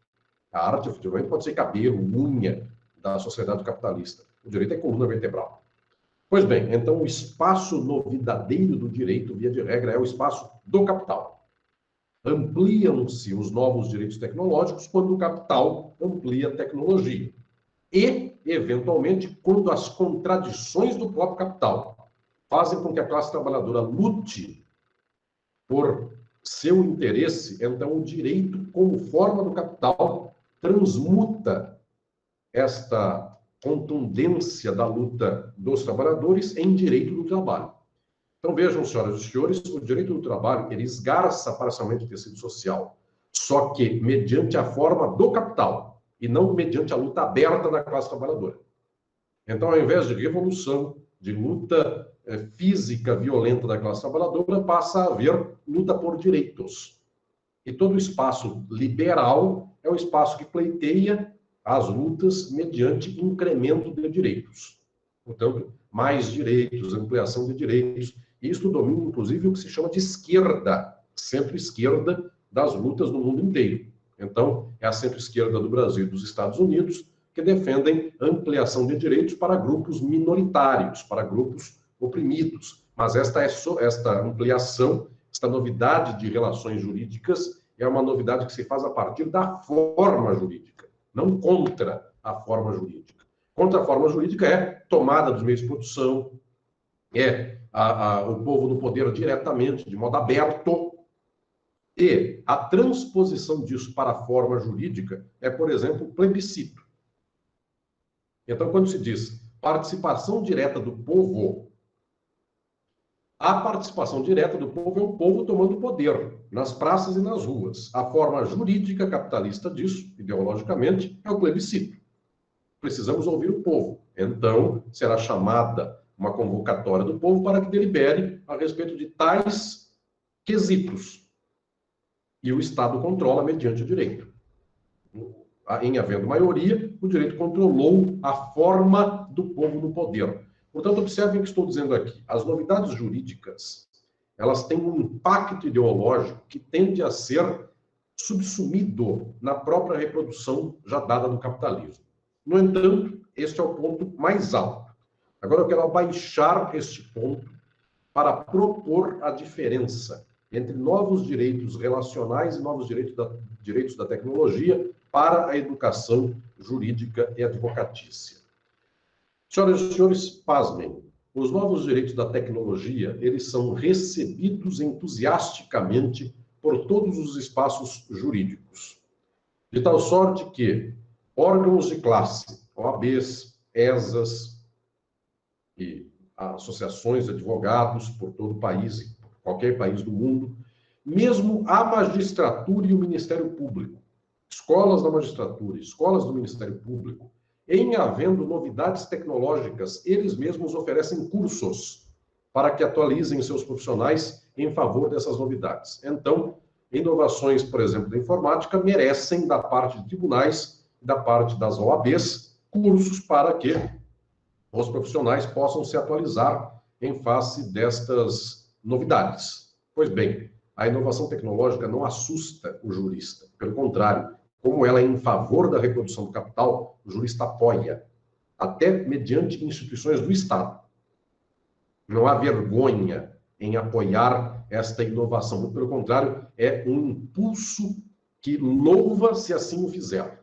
A arte, efetivamente, pode ser cabelo, unha da sociedade capitalista. O direito é coluna vertebral. Pois bem, então o espaço novidadeiro do direito, via de regra, é o espaço do capital. Ampliam-se os novos direitos tecnológicos quando o capital amplia a tecnologia. E, eventualmente, quando as contradições do próprio capital fazem com que a classe trabalhadora lute por seu interesse, então o direito, como forma do capital, transmuta esta contundência da luta dos trabalhadores em direito do trabalho. Então, vejam, senhoras e senhores, o direito do trabalho, ele esgarça parcialmente o tecido social, só que mediante a forma do capital, e não mediante a luta aberta da classe trabalhadora. Então, ao invés de revolução, de luta física violenta da classe trabalhadora, passa a haver luta por direitos. E todo o espaço liberal é o espaço que pleiteia as lutas mediante incremento de direitos. Portanto, mais direitos, ampliação de direitos. Isso domina, inclusive, o que se chama de esquerda, centro-esquerda das lutas no mundo inteiro. Então, é a centro-esquerda do Brasil e dos Estados Unidos que defendem ampliação de direitos para grupos minoritários, para grupos oprimidos. Mas esta ampliação, esta novidade de relações jurídicas, é uma novidade que se faz a partir da forma jurídica, não contra a forma jurídica. Contra a forma jurídica é tomada dos meios de produção, o povo no poder diretamente, de modo aberto, e a transposição disso para a forma jurídica é, por exemplo, o plebiscito. Então, quando se diz participação direta do povo, a participação direta do povo é o povo tomando poder nas praças e nas ruas. A forma jurídica capitalista disso, ideologicamente, é o plebiscito. Precisamos ouvir o povo. Então, será chamada uma convocatória do povo para que delibere a respeito de tais quesitos. E o Estado controla mediante o direito. Em havendo maioria, o direito controlou a forma do povo no poder. Portanto, observem o que estou dizendo aqui. As novidades jurídicas, elas têm um impacto ideológico que tende a ser subsumido na própria reprodução já dada do capitalismo. No entanto, este é o ponto mais alto. Agora eu quero abaixar este ponto para propor a diferença entre novos direitos relacionais e novos direitos da tecnologia para a educação jurídica e advocatícia. Senhoras e senhores, pasmem. Os novos direitos da tecnologia, eles são recebidos entusiasticamente por todos os espaços jurídicos. De tal sorte que órgãos de classe, OABs, ESAs e associações de advogados por todo o país, qualquer país do mundo, mesmo a magistratura e o Ministério Público, escolas da magistratura, escolas do Ministério Público, em havendo novidades tecnológicas, eles mesmos oferecem cursos para que atualizem seus profissionais em favor dessas novidades. Então, inovações, por exemplo, da informática, merecem, da parte de tribunais, da parte das OABs, cursos para que os profissionais possam se atualizar em face destas novidades. Pois bem, a inovação tecnológica não assusta o jurista, pelo contrário, como ela é em favor da reprodução do capital, o jurista apoia, até mediante instituições do Estado. Não há vergonha em apoiar esta inovação. Muito pelo contrário, é um impulso que louva se assim o fizer.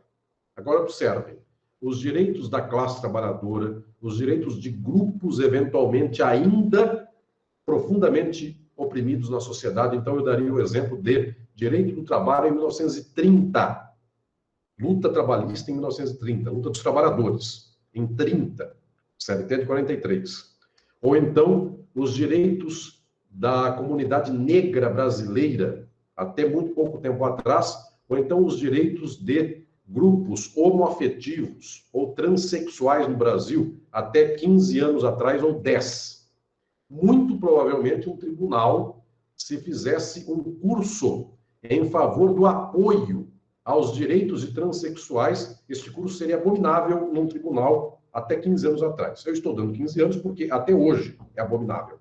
Agora, observem, os direitos da classe trabalhadora, os direitos de grupos eventualmente ainda profundamente oprimidos na sociedade. Então, eu daria o exemplo de direito do trabalho em 1930, luta trabalhista em 1930, luta dos trabalhadores em 30, CLT de 43. Ou então, os direitos da comunidade negra brasileira, até muito pouco tempo atrás, ou então os direitos de grupos homoafetivos ou transexuais no Brasil, até 15 anos atrás, ou 10. Muito provavelmente um tribunal, se fizesse um curso em favor do apoio aos direitos de transexuais, este curso seria abominável num tribunal até 15 anos atrás. Eu estou dando 15 anos porque até hoje é abominável.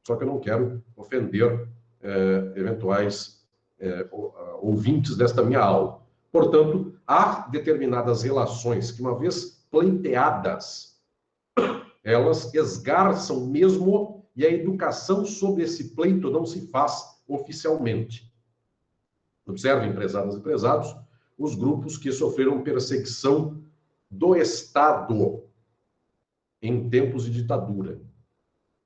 Só que eu não quero ofender eventuais ouvintes desta minha aula. Portanto, há determinadas relações que, uma vez pleiteadas, elas esgarçam mesmo, e a educação sobre esse pleito não se faz oficialmente. Observem, prezadas e prezados, os grupos que sofreram perseguição do Estado em tempos de ditadura.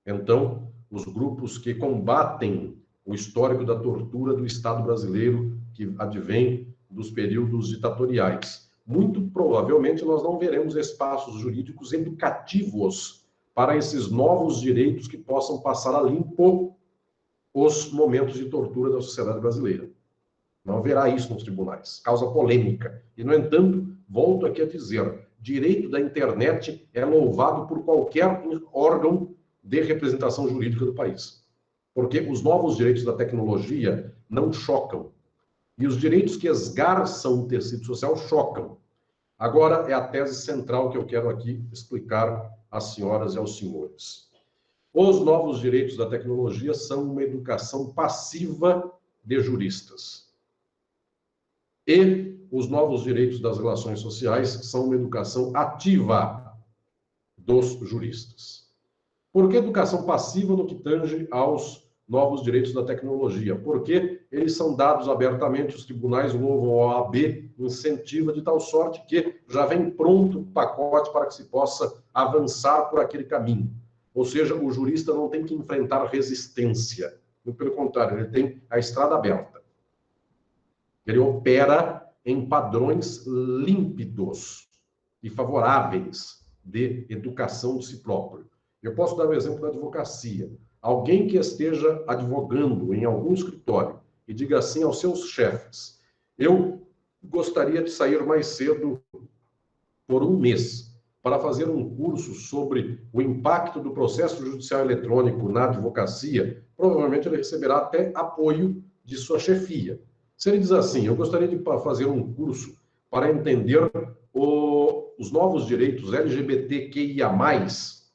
Então, os grupos que combatem o histórico da tortura do Estado brasileiro, que advém dos períodos ditatoriais. Muito provavelmente nós não veremos espaços jurídicos educativos para esses novos direitos que possam passar a limpo os momentos de tortura da sociedade brasileira. Não haverá isso nos tribunais. Causa polêmica. E, no entanto, volto aqui a dizer, direito da internet é louvado por qualquer órgão de representação jurídica do país. Porque os novos direitos da tecnologia não chocam. E os direitos que esgarçam o tecido social chocam. Agora é a tese central que eu quero aqui explicar às senhoras e aos senhores. Os novos direitos da tecnologia são uma educação passiva de juristas. E os novos direitos das relações sociais são uma educação ativa dos juristas. Por que educação passiva no que tange aos novos direitos da tecnologia? Porque eles são dados abertamente, os tribunais, o novo OAB incentiva de tal sorte que já vem pronto o pacote para que se possa avançar por aquele caminho. Ou seja, o jurista não tem que enfrentar resistência. Pelo contrário, ele tem a estrada aberta. Ele opera em padrões límpidos e favoráveis de educação de si próprio. Eu posso dar o exemplo da advocacia. Alguém que esteja advogando em algum escritório e diga assim aos seus chefes: eu gostaria de sair mais cedo por um mês para fazer um curso sobre o impacto do processo judicial eletrônico na advocacia, provavelmente ele receberá até apoio de sua chefia. Se ele diz assim: eu gostaria de fazer um curso para entender os novos direitos LGBTQIA+,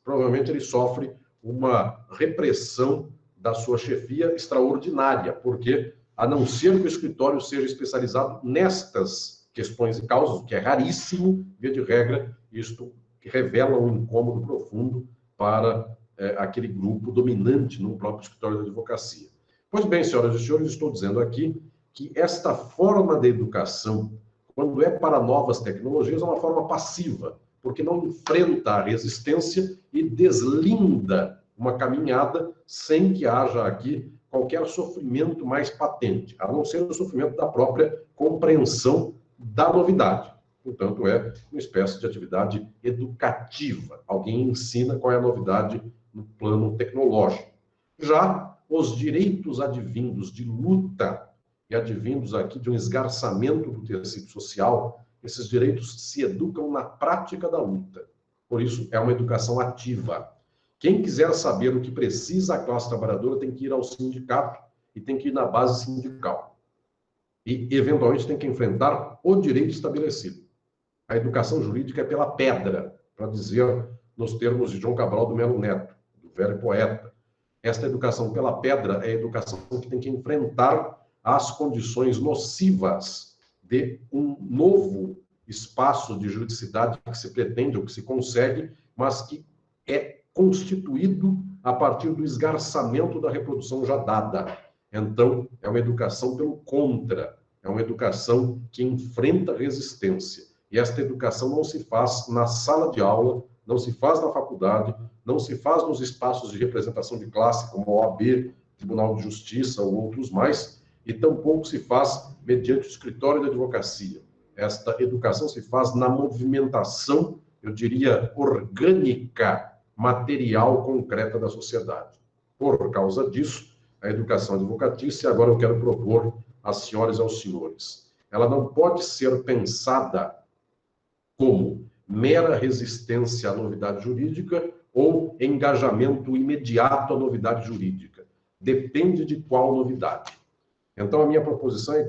provavelmente ele sofre uma repressão da sua chefia extraordinária, porque, a não ser que o escritório seja especializado nestas questões e causas, o que é raríssimo, via de regra, isto revela um incômodo profundo para aquele grupo dominante no próprio escritório da advocacia. Pois bem, senhoras e senhores, estou dizendo aqui que esta forma de educação, quando é para novas tecnologias, é uma forma passiva, porque não enfrenta a resistência e deslinda uma caminhada sem que haja aqui qualquer sofrimento mais patente, a não ser o sofrimento da própria compreensão da novidade. Portanto, é uma espécie de atividade educativa. Alguém ensina qual é a novidade no plano tecnológico. Já os direitos advindos de luta e advindos aqui de um esgarçamento do tecido social, esses direitos se educam na prática da luta. Por isso, é uma educação ativa. Quem quiser saber o que precisa a classe trabalhadora tem que ir ao sindicato e tem que ir na base sindical. E, eventualmente, tem que enfrentar o direito estabelecido. A educação jurídica é pela pedra, para dizer nos termos de João Cabral do Melo Neto, do velho poeta. Esta educação pela pedra é a educação que tem que enfrentar as condições nocivas de um novo espaço de juridicidade que se pretende ou que se consegue, mas que é constituído a partir do esgarçamento da reprodução já dada. Então, é uma educação pelo contra, é uma educação que enfrenta resistência. E esta educação não se faz na sala de aula, não se faz na faculdade, não se faz nos espaços de representação de classe, como a OAB, Tribunal de Justiça ou outros mais, e tampouco se faz mediante o escritório de advocacia. Esta educação se faz na movimentação, eu diria, orgânica, material, concreta da sociedade. Por causa disso, a educação advocatícia, agora eu quero propor às senhoras e aos senhores, ela não pode ser pensada como mera resistência à novidade jurídica ou engajamento imediato à novidade jurídica. Depende de qual novidade. Então, a minha proposição é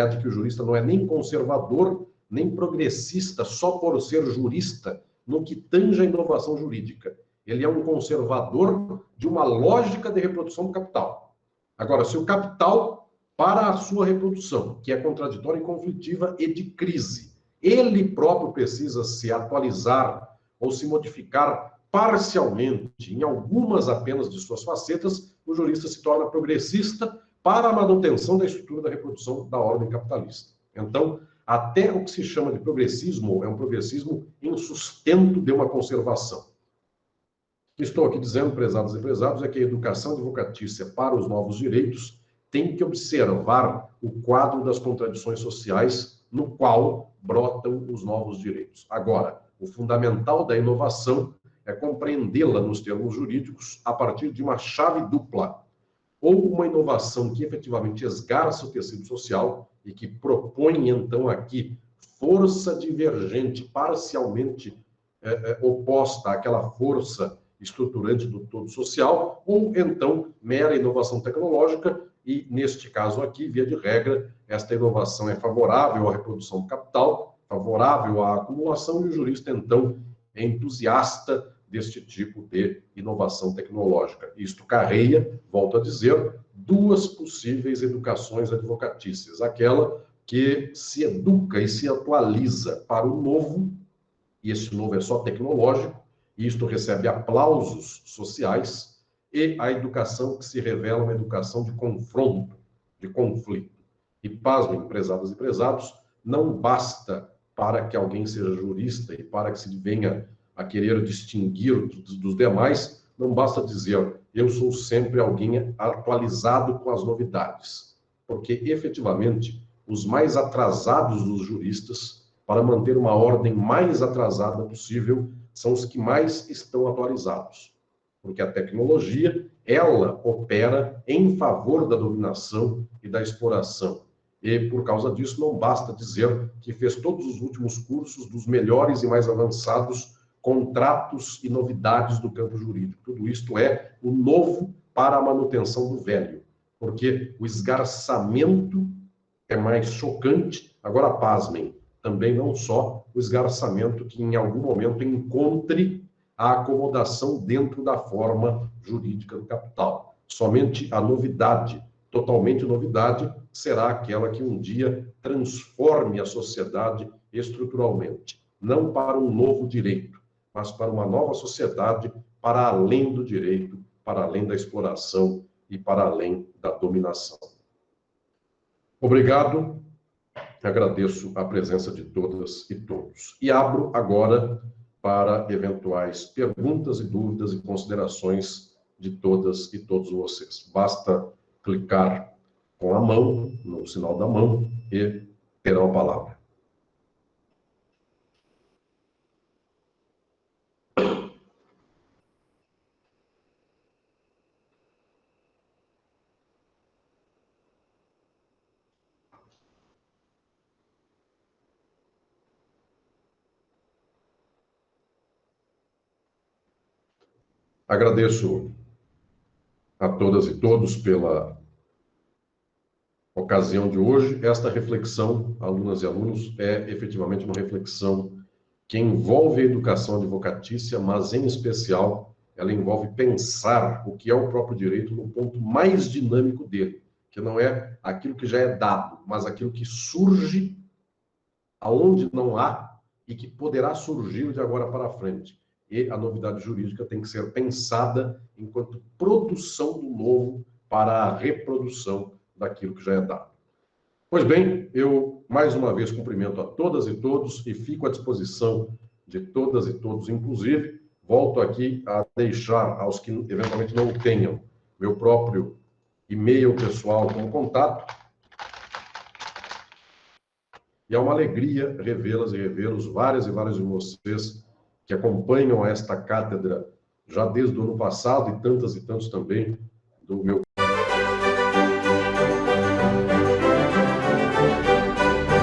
a de que o jurista não é nem conservador, nem progressista, só por ser jurista, no que tange a inovação jurídica. Ele é um conservador de uma lógica de reprodução do capital. Agora, se o capital, para a sua reprodução, que é contraditória e conflitiva e de crise, ele próprio precisa se atualizar ou se modificar parcialmente, em algumas apenas de suas facetas, o jurista se torna progressista para a manutenção da estrutura da reprodução da ordem capitalista. Então, até o que se chama de progressismo é um progressismo em sustento de uma conservação. O que estou aqui dizendo, prezados e prezados, é que a educação advocatícia para os novos direitos tem que observar o quadro das contradições sociais no qual brotam os novos direitos. Agora, o fundamental da inovação é compreendê-la nos termos jurídicos a partir de uma chave dupla, ou uma inovação que efetivamente esgarça o tecido social e que propõe, então, aqui força divergente, parcialmente oposta àquela força estruturante do todo social, ou, então, mera inovação tecnológica, e, neste caso aqui, via de regra, esta inovação é favorável à reprodução do capital, favorável à acumulação, e o jurista, então, é entusiasta deste tipo de inovação tecnológica. Isto carreia, volto a dizer, duas possíveis educações advocatícias. Aquela que se educa e se atualiza para o novo, e esse novo é só tecnológico, e isto recebe aplausos sociais, e a educação que se revela uma educação de confronto, de conflito. E, pasmem, prezadas e prezados, não basta para que alguém seja jurista e para que se venha a querer distinguir dos demais, não basta dizer, eu sou sempre alguém atualizado com as novidades. Porque, efetivamente, os mais atrasados dos juristas, para manter uma ordem mais atrasada possível, são os que mais estão atualizados. Porque a tecnologia, ela opera em favor da dominação e da exploração. E, por causa disso, não basta dizer que fez todos os últimos cursos dos melhores e mais avançados contratos e novidades do campo jurídico. Tudo isto é o novo para a manutenção do velho, porque o esgarçamento é mais chocante. Agora, pasmem, também não só o esgarçamento que em algum momento encontre a acomodação dentro da forma jurídica do capital. Somente a novidade, totalmente novidade, será aquela que um dia transforme a sociedade estruturalmente, não para um novo direito, mas para uma nova sociedade, para além do direito, para além da exploração e para além da dominação. Obrigado, agradeço a presença de todas e todos. E abro agora para eventuais perguntas e dúvidas e considerações de todas e todos vocês. Basta clicar com a mão, no sinal da mão, e terão a palavra. Agradeço a todas e todos pela ocasião de hoje. Esta reflexão, alunas e alunos, é efetivamente uma reflexão que envolve a educação advocatícia, mas, em especial, ela envolve pensar o que é o próprio direito no ponto mais dinâmico dele, que não é aquilo que já é dado, mas aquilo que surge aonde não há e que poderá surgir de agora para frente. E a novidade jurídica tem que ser pensada enquanto produção do novo para a reprodução daquilo que já é dado. Pois bem, eu mais uma vez cumprimento a todas e todos e fico à disposição de todas e todos, inclusive, volto aqui a deixar aos que eventualmente não tenham meu próprio e-mail pessoal como contato. E é uma alegria revê-las e revê-los, várias e várias de vocês que acompanham esta cátedra já desde o ano passado e tantos também do meu